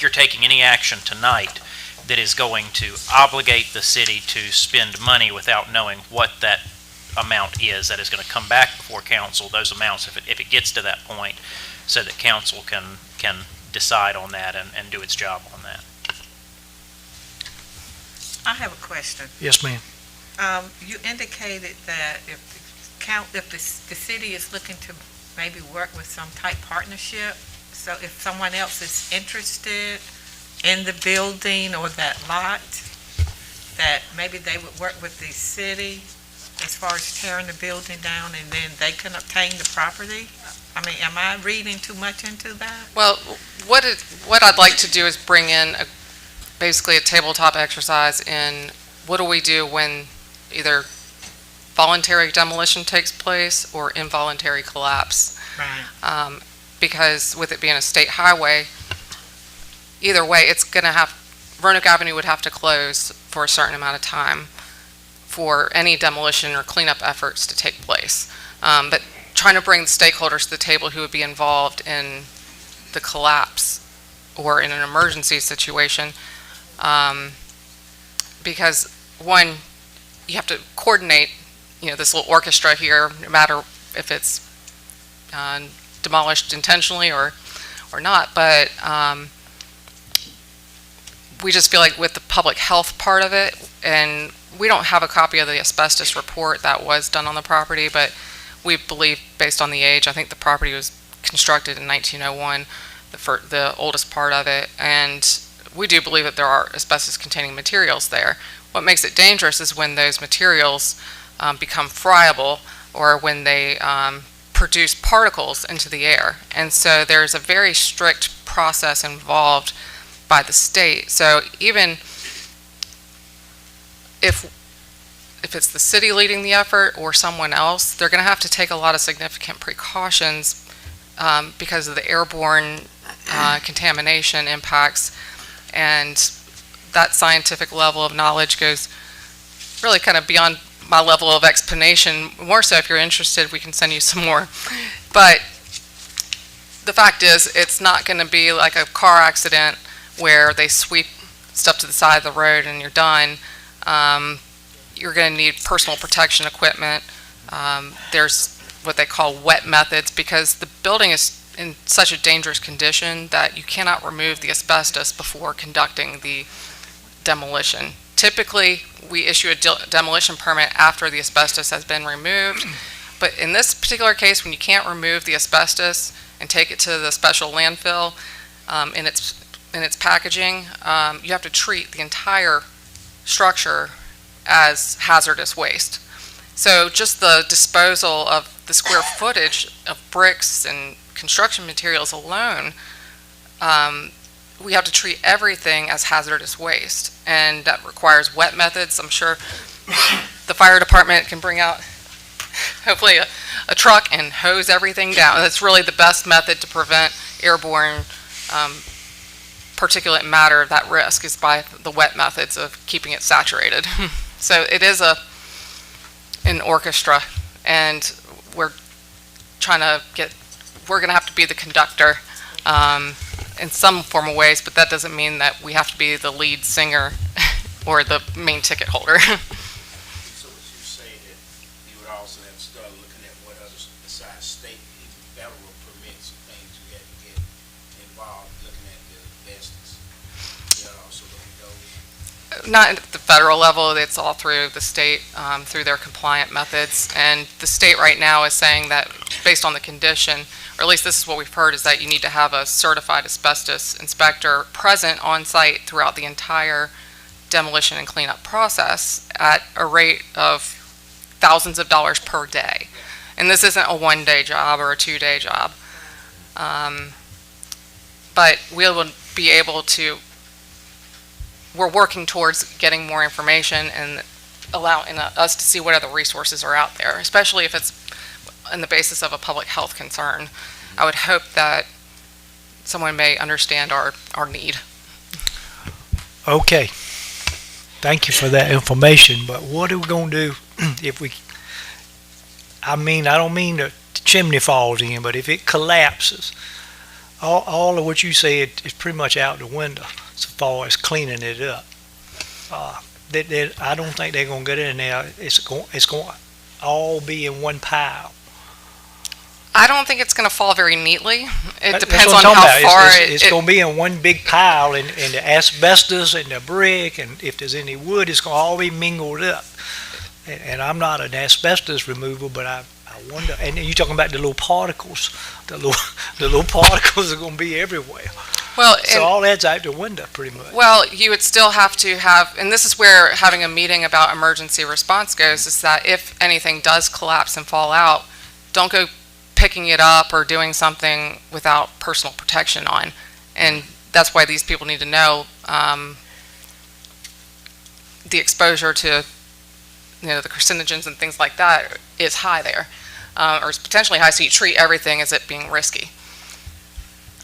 taking any action tonight that is going to obligate the city to spend money without knowing what that amount is. That is going to come back before council, those amounts, if it gets to that point, so that council can decide on that and do its job on that. I have a question. Yes, ma'am. You indicated that if the city is looking to maybe work with some type partnership, so if someone else is interested in the building or that lot, that maybe they would work with the city as far as tearing the building down, and then they can obtain the property? I mean, am I reading too much into that? Well, what I'd like to do is bring in basically a tabletop exercise in what do we do when either voluntary demolition takes place or involuntary collapse. Right. Because with it being a state highway, either way, Roanoke Avenue would have to close for a certain amount of time for any demolition or cleanup efforts to take place. But trying to bring the stakeholders to the table who would be involved in the collapse or in an emergency situation, because one, you have to coordinate, this little orchestra here, no matter if it's demolished intentionally or not. But we just feel like with the public health part of it, and we don't have a copy of the asbestos report that was done on the property, but we believe, based on the age, I think the property was constructed in 1901, the oldest part of it, and we do believe that there are asbestos-containing materials there. What makes it dangerous is when those materials become friable, or when they produce particles into the air. And so there's a very strict process involved by the state. So even if it's the city leading the effort or someone else, they're going to have to take a lot of significant precautions because of the airborne contamination impacts. And that scientific level of knowledge goes really kind of beyond my level of explanation. More so, if you're interested, we can send you some more. But the fact is, it's not going to be like a car accident where they sweep stuff to the side of the road and you're done. You're going to need personal protection equipment. There's what they call wet methods, because the building is in such a dangerous condition that you cannot remove the asbestos before conducting the demolition. Typically, we issue a demolition permit after the asbestos has been removed, but in this particular case, when you can't remove the asbestos and take it to the special landfill in its packaging, you have to treat the entire structure as hazardous waste. So just the disposal of the square footage of bricks and construction materials alone, we have to treat everything as hazardous waste, and that requires wet methods. I'm sure the fire department can bring out hopefully a truck and hose everything down. That's really the best method to prevent airborne particulate matter of that risk, is by the wet methods of keeping it saturated. So it is an orchestra, and we're going to have to be the conductor in some form of ways, but that doesn't mean that we have to be the lead singer or the main ticket holder. So would you say that you would also have to start looking at what others besides state and federal permits and things you had to get involved, looking at the asbestos? You also look at those? Not at the federal level, it's all through the state, through their compliant methods. And the state right now is saying that based on the condition, or at least this is what we've heard, is that you need to have a certified asbestos inspector present on site throughout the entire demolition and cleanup process at a rate of thousands of dollars per day. And this isn't a one-day job or a two-day job. But we will be able to, we're working towards getting more information and allowing us to see what other resources are out there, especially if it's on the basis of a public health concern. I would hope that someone may understand our need. Okay. Thank you for that information, but what are we going to do if we, I don't mean the chimney falls in, but if it collapses, all of what you said is pretty much out the window as far as cleaning it up. I don't think they're going to get in there. It's going to all be in one pile. I don't think it's going to fall very neatly. It That's depends what on I'm how talking about. far It's going to be in one big pile, and the asbestos and the brick, and if there's any wood, it's going to all be mingled up. And I'm not an asbestos removal, but I wonder. And you're talking about the little particles. The little particles are going to be everywhere. Well, So all that's out the window, pretty much. well, you would still have to have, and this is where having a meeting about emergency response goes, is that if anything does collapse and fall out, don't go picking it up or doing something without personal protection on. And that's why these people need to know the exposure to, the carcinogens and things like that is high there, or is potentially high, so you treat everything as it being risky.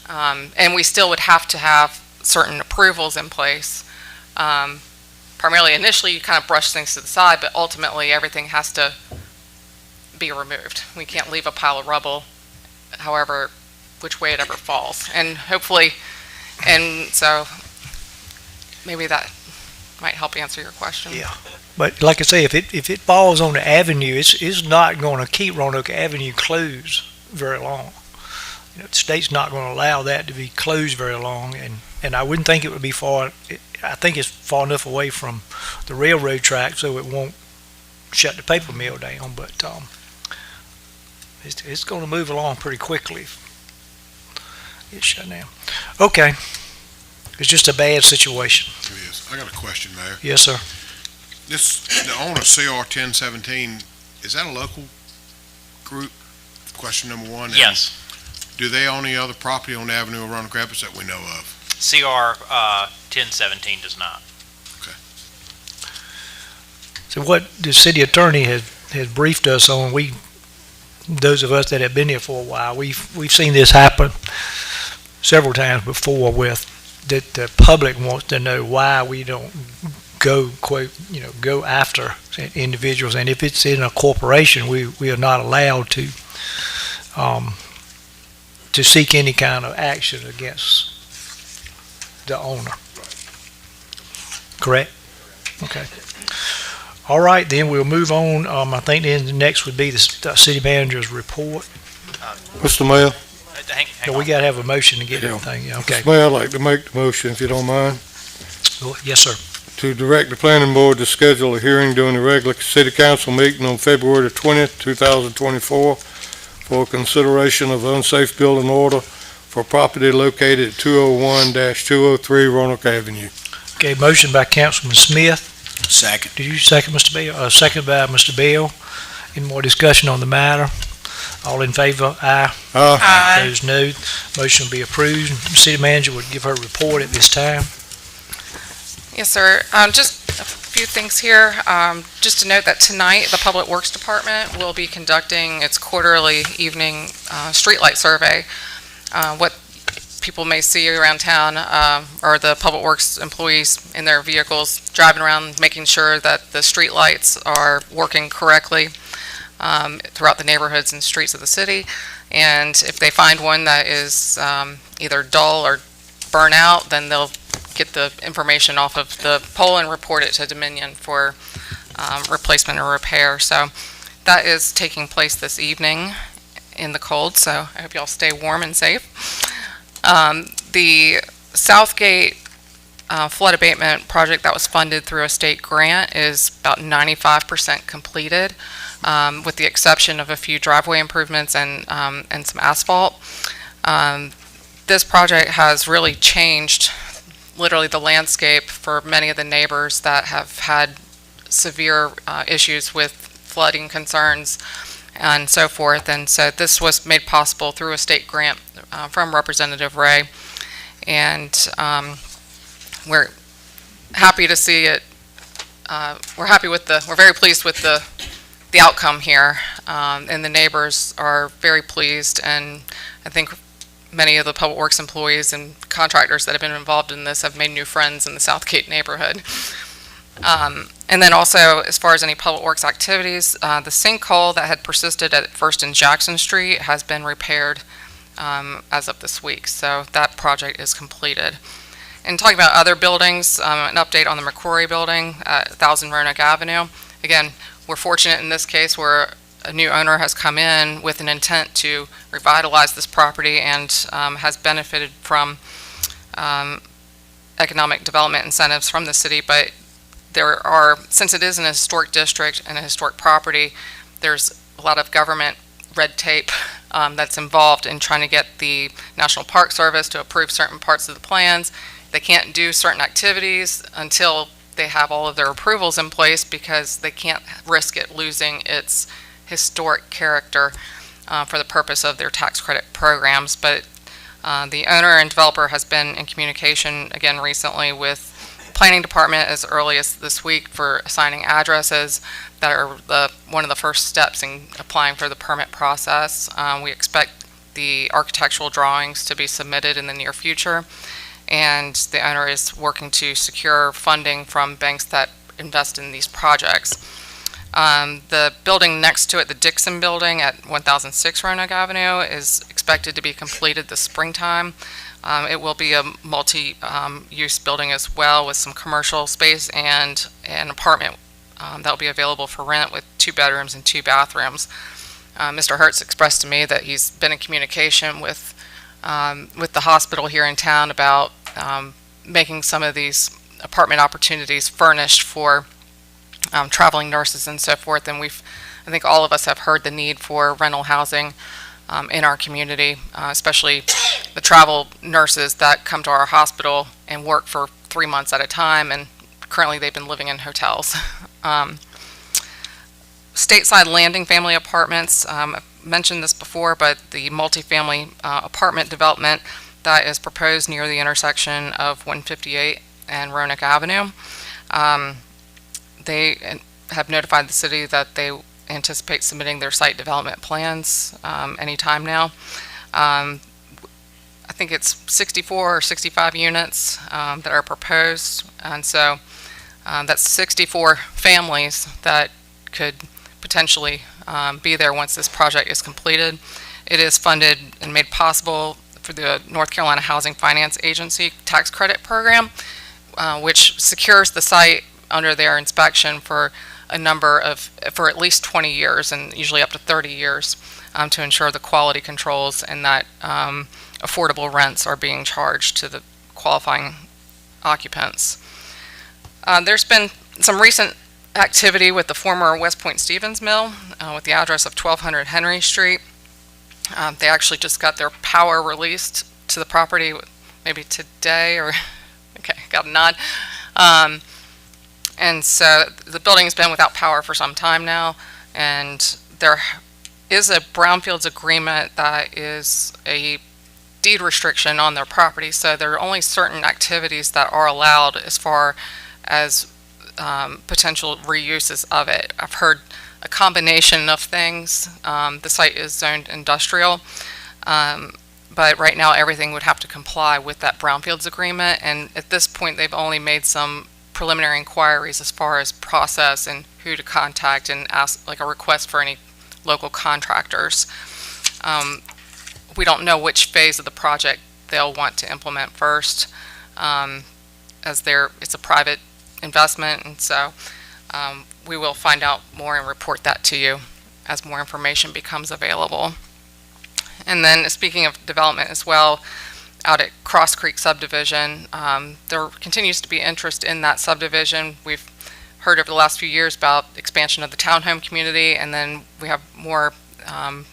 And we still would have to have certain approvals in place. Primarily, initially, you kind of brush things to the side, but ultimately, everything has to be removed. We can't leave a pile of rubble, however, which way it ever falls. And hopefully, and so maybe that might help answer your question. Yeah. But like I say, if it falls on the avenue, it's not going to keep Roanoke Avenue closed very long. The state's not going to allow that to be closed very long, and I wouldn't think it would be far. I think it's far enough away from the railroad track so it won't shut the paper mill down. But it's going to move along pretty quickly. It's shut down. Okay. It's just a bad situation. It is. I got a question, Mayor. Yes, sir. The owner of CR 1017, is that a local group? Question number one. And Yes. do they own any other property on the Avenue of Roanoke Rapids that we know of? CR 1017 does not. So what the city attorney has briefed us on, those of us that have been here for a while, we've seen this happen several times before with that the public wants to know why we don't go after individuals, and if it's in a corporation, we are not allowed to seek any kind of action against the owner. Correct? Okay. All right, then we'll move on. I think then the next would be the city manager's report. Mr. Mayor, Hang We on. got to have a motion to get Yeah. everything. Yeah, okay. Mr. Mayor, I'd like to make the motion, if you don't mind, Yes, sir. to direct the planning board to schedule a hearing during the regular city council meeting on February the 20th, 2024, for consideration of unsafe building order for property located at 201-203 Roanoke Avenue. Okay, motion by Councilman Smith. Second. Did you second, Mr. Bell? Second by Mr. Bell. Any more discussion on the matter? All in favor? Aye. Aye. Opposed, no. Motion will be approved. The city manager would give her report at this time. Yes, sir. Just a few things here. Just to note that tonight, the Public Works Department will be conducting its quarterly evening streetlight survey. What people may see around town are the Public Works employees in their vehicles driving around, making sure that the streetlights are working correctly throughout the neighborhoods and streets of the city. And if they find one that is either dull or burn out, then they'll get the information off of the pole and report it to Dominion for replacement or repair. So that is taking place this evening in the cold, so I hope y'all stay warm and safe. The Southgate flood abatement project that was funded through a state grant is about 95% completed, with the exception of a few driveway improvements and some asphalt. This project has really changed literally the landscape for many of the neighbors that have had severe issues with flooding concerns and so forth. And so this was made possible through a state grant from Representative Ray. And we're happy to see it. We're very pleased with the outcome here. And the neighbors are very pleased. And I think many of the Public Works employees and contractors that have been involved in this have made new friends in the Southgate neighborhood. And then also, as far as any Public Works activities, the sinkhole that had persisted at First and Jackson Street has been repaired as of this week. So that project is completed. And talking about other buildings, an update on the McCrory building at 1000 Roanoke Avenue. Again, we're fortunate in this case where a new owner has come in with an intent to revitalize this property and has benefited from economic development incentives from the city. But there are, since it is an historic district and a historic property, there's a lot of government red tape that's involved in trying to get the National Park Service to approve certain parts of the plans. They can't do certain activities until they have all of their approvals in place because they can't risk it losing its historic character for the purpose of their tax credit programs. But the owner and developer has been in communication again recently with the planning department as early as this week for assigning addresses that are one of the first steps in applying for the permit process. We expect the architectural drawings to be submitted in the near future, and the owner is working to secure funding from banks that invest in these projects. The building next to it, the Dixon Building at 1006 Roanoke Avenue, is expected to be completed this springtime. It will be a multi-use building as well, with some commercial space and an apartment that will be available for rent with 2 bedrooms and 2 bathrooms. Mr. Hertz expressed to me that he's been in communication with the hospital here in town about making some of these apartment opportunities furnished for traveling nurses and so forth. And I think all of us have heard the need for rental housing in our community, especially the travel nurses that come to our hospital and work for 3 months at a time, and currently they've been living in hotels. Stateside Landing Family Apartments, I've mentioned this before, but the multifamily apartment development that is proposed near the intersection of 158 and Roanoke Avenue. They have notified the city that they anticipate submitting their site development plans anytime now. I think it's 64 or 65 units that are proposed, and so that's 64 families that could potentially be there once this project is completed. It is funded and made possible for the North Carolina Housing Finance Agency tax credit program, which secures the site under their inspection for for at least 20 years and usually up to 30 years to ensure the quality controls and that affordable rents are being charged to the qualifying occupants. There's been some recent activity with the former West Point Stevens Mill with the address of 1200 Henry Street. They actually just got their power released to the property maybe today, or okay, got a nod. And so the building has been without power for some time now, and there is a brownfields agreement that is a deed restriction on their property, so there are only certain activities that are allowed as far as potential reuses of it. I've heard a combination of things. The site is zoned industrial, but right now everything would have to comply with that brownfields agreement, and at this point they've only made some preliminary inquiries as far as process and who to contact and ask, like a request for any local contractors. We don't know which phase of the project they'll want to implement first, as it's a private investment, and so we will find out more and report that to you as more information becomes available. And then speaking of development as well, out at Cross Creek subdivision. There continues to be interest in that subdivision. We've heard over the last few years about expansion of the townhome community, and then we have more, I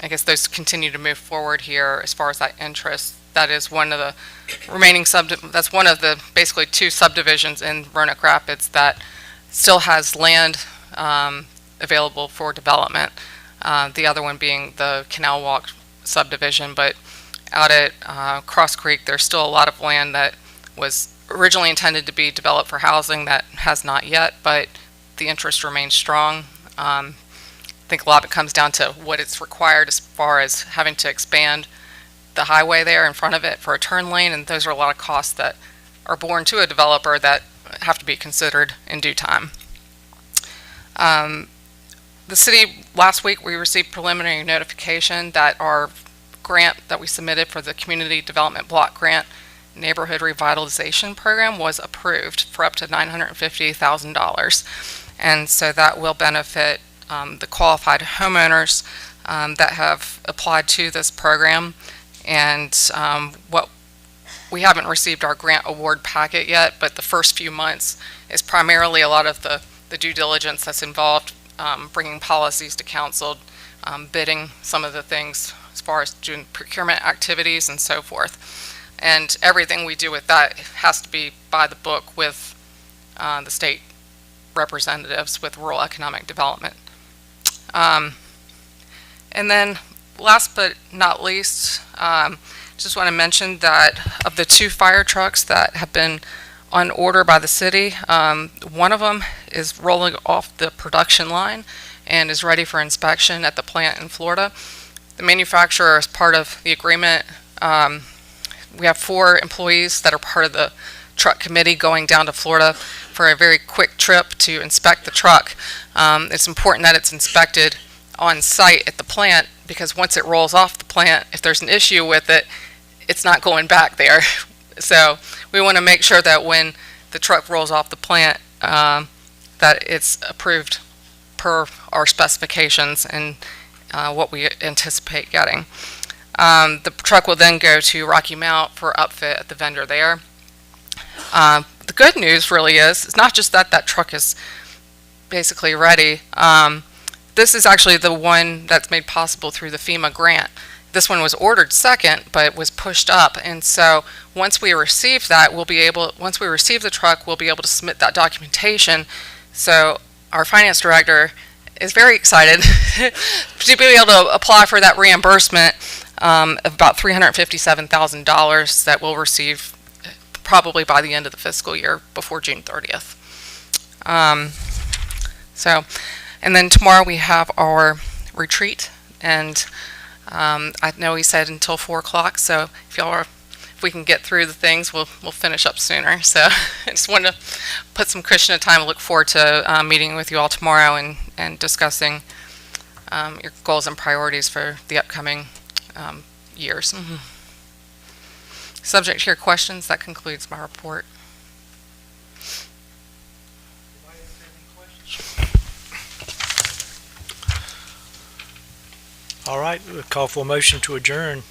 guess those continue to move forward here as far as that interest. That is one of the remaining that's one of the basically two subdivisions in Roanoke Rapids that still has land available for development. The other one being the Canal Walk subdivision, but out at Cross Creek, there's still a lot of land that was originally intended to be developed for housing that has not yet, but the interest remains strong. I think a lot of it comes down to what it's required as far as having to expand the highway there in front of it for a turn lane, and those are a lot of costs that are borne to a developer that have to be considered in due time. The city, last week, we received preliminary notification that our grant that we submitted for the Community Development Block Grant Neighborhood Revitalization Program was approved for up to $950,000. And so that will benefit the qualified homeowners that have applied to this program. And what we haven't received our grant award packet yet, but the first few months is primarily a lot of the due diligence that's involved, bringing policies to council, bidding some of the things as far as doing procurement activities and so forth. And everything we do with that has to be by the book with the state representatives with rural economic development. And then last but not least, just want to mention that of the 2 fire trucks that have been on order by the city, one of them is rolling off the production line and is ready for inspection at the plant in Florida. The manufacturer, as part of the agreement, we have 4 employees that are part of the truck committee going down to Florida for a very quick trip to inspect the truck. It's important that it's inspected on site at the plant, because once it rolls off the plant, if there's an issue with it, it's not going back there. So we want to make sure that when the truck rolls off the plant, that it's approved per our specifications and what we anticipate getting. The truck will then go to Rocky Mount for upfit at the vendor there. The good news really is, it's not just that that truck is basically ready. This is actually the one that's made possible through the FEMA grant. This one was ordered second, but was pushed up. And so once we receive that, once we receive the truck, we'll be able to submit that documentation. So our finance director is very excited to be able to apply for that reimbursement of about $357,000 that we'll receive probably by the end of the fiscal year, before June 30th. And then tomorrow we have our retreat, and I know he said until 4 o'clock, so if we can get through the things, we'll finish up sooner. So I just wanted to put some cushion of time. I look forward to meeting with you all tomorrow and discussing your goals and priorities for the upcoming years. Mm-hmm. Subject to your questions, that concludes my report. All right, we'll call for a motion to adjourn.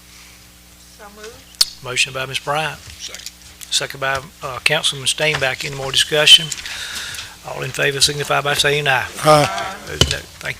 So moved. Motion by Ms. Bryant. Second. Second by Councilman Steinbach. Any more discussion? All in favor signify by saying aye. Aye. Those no. Thank you.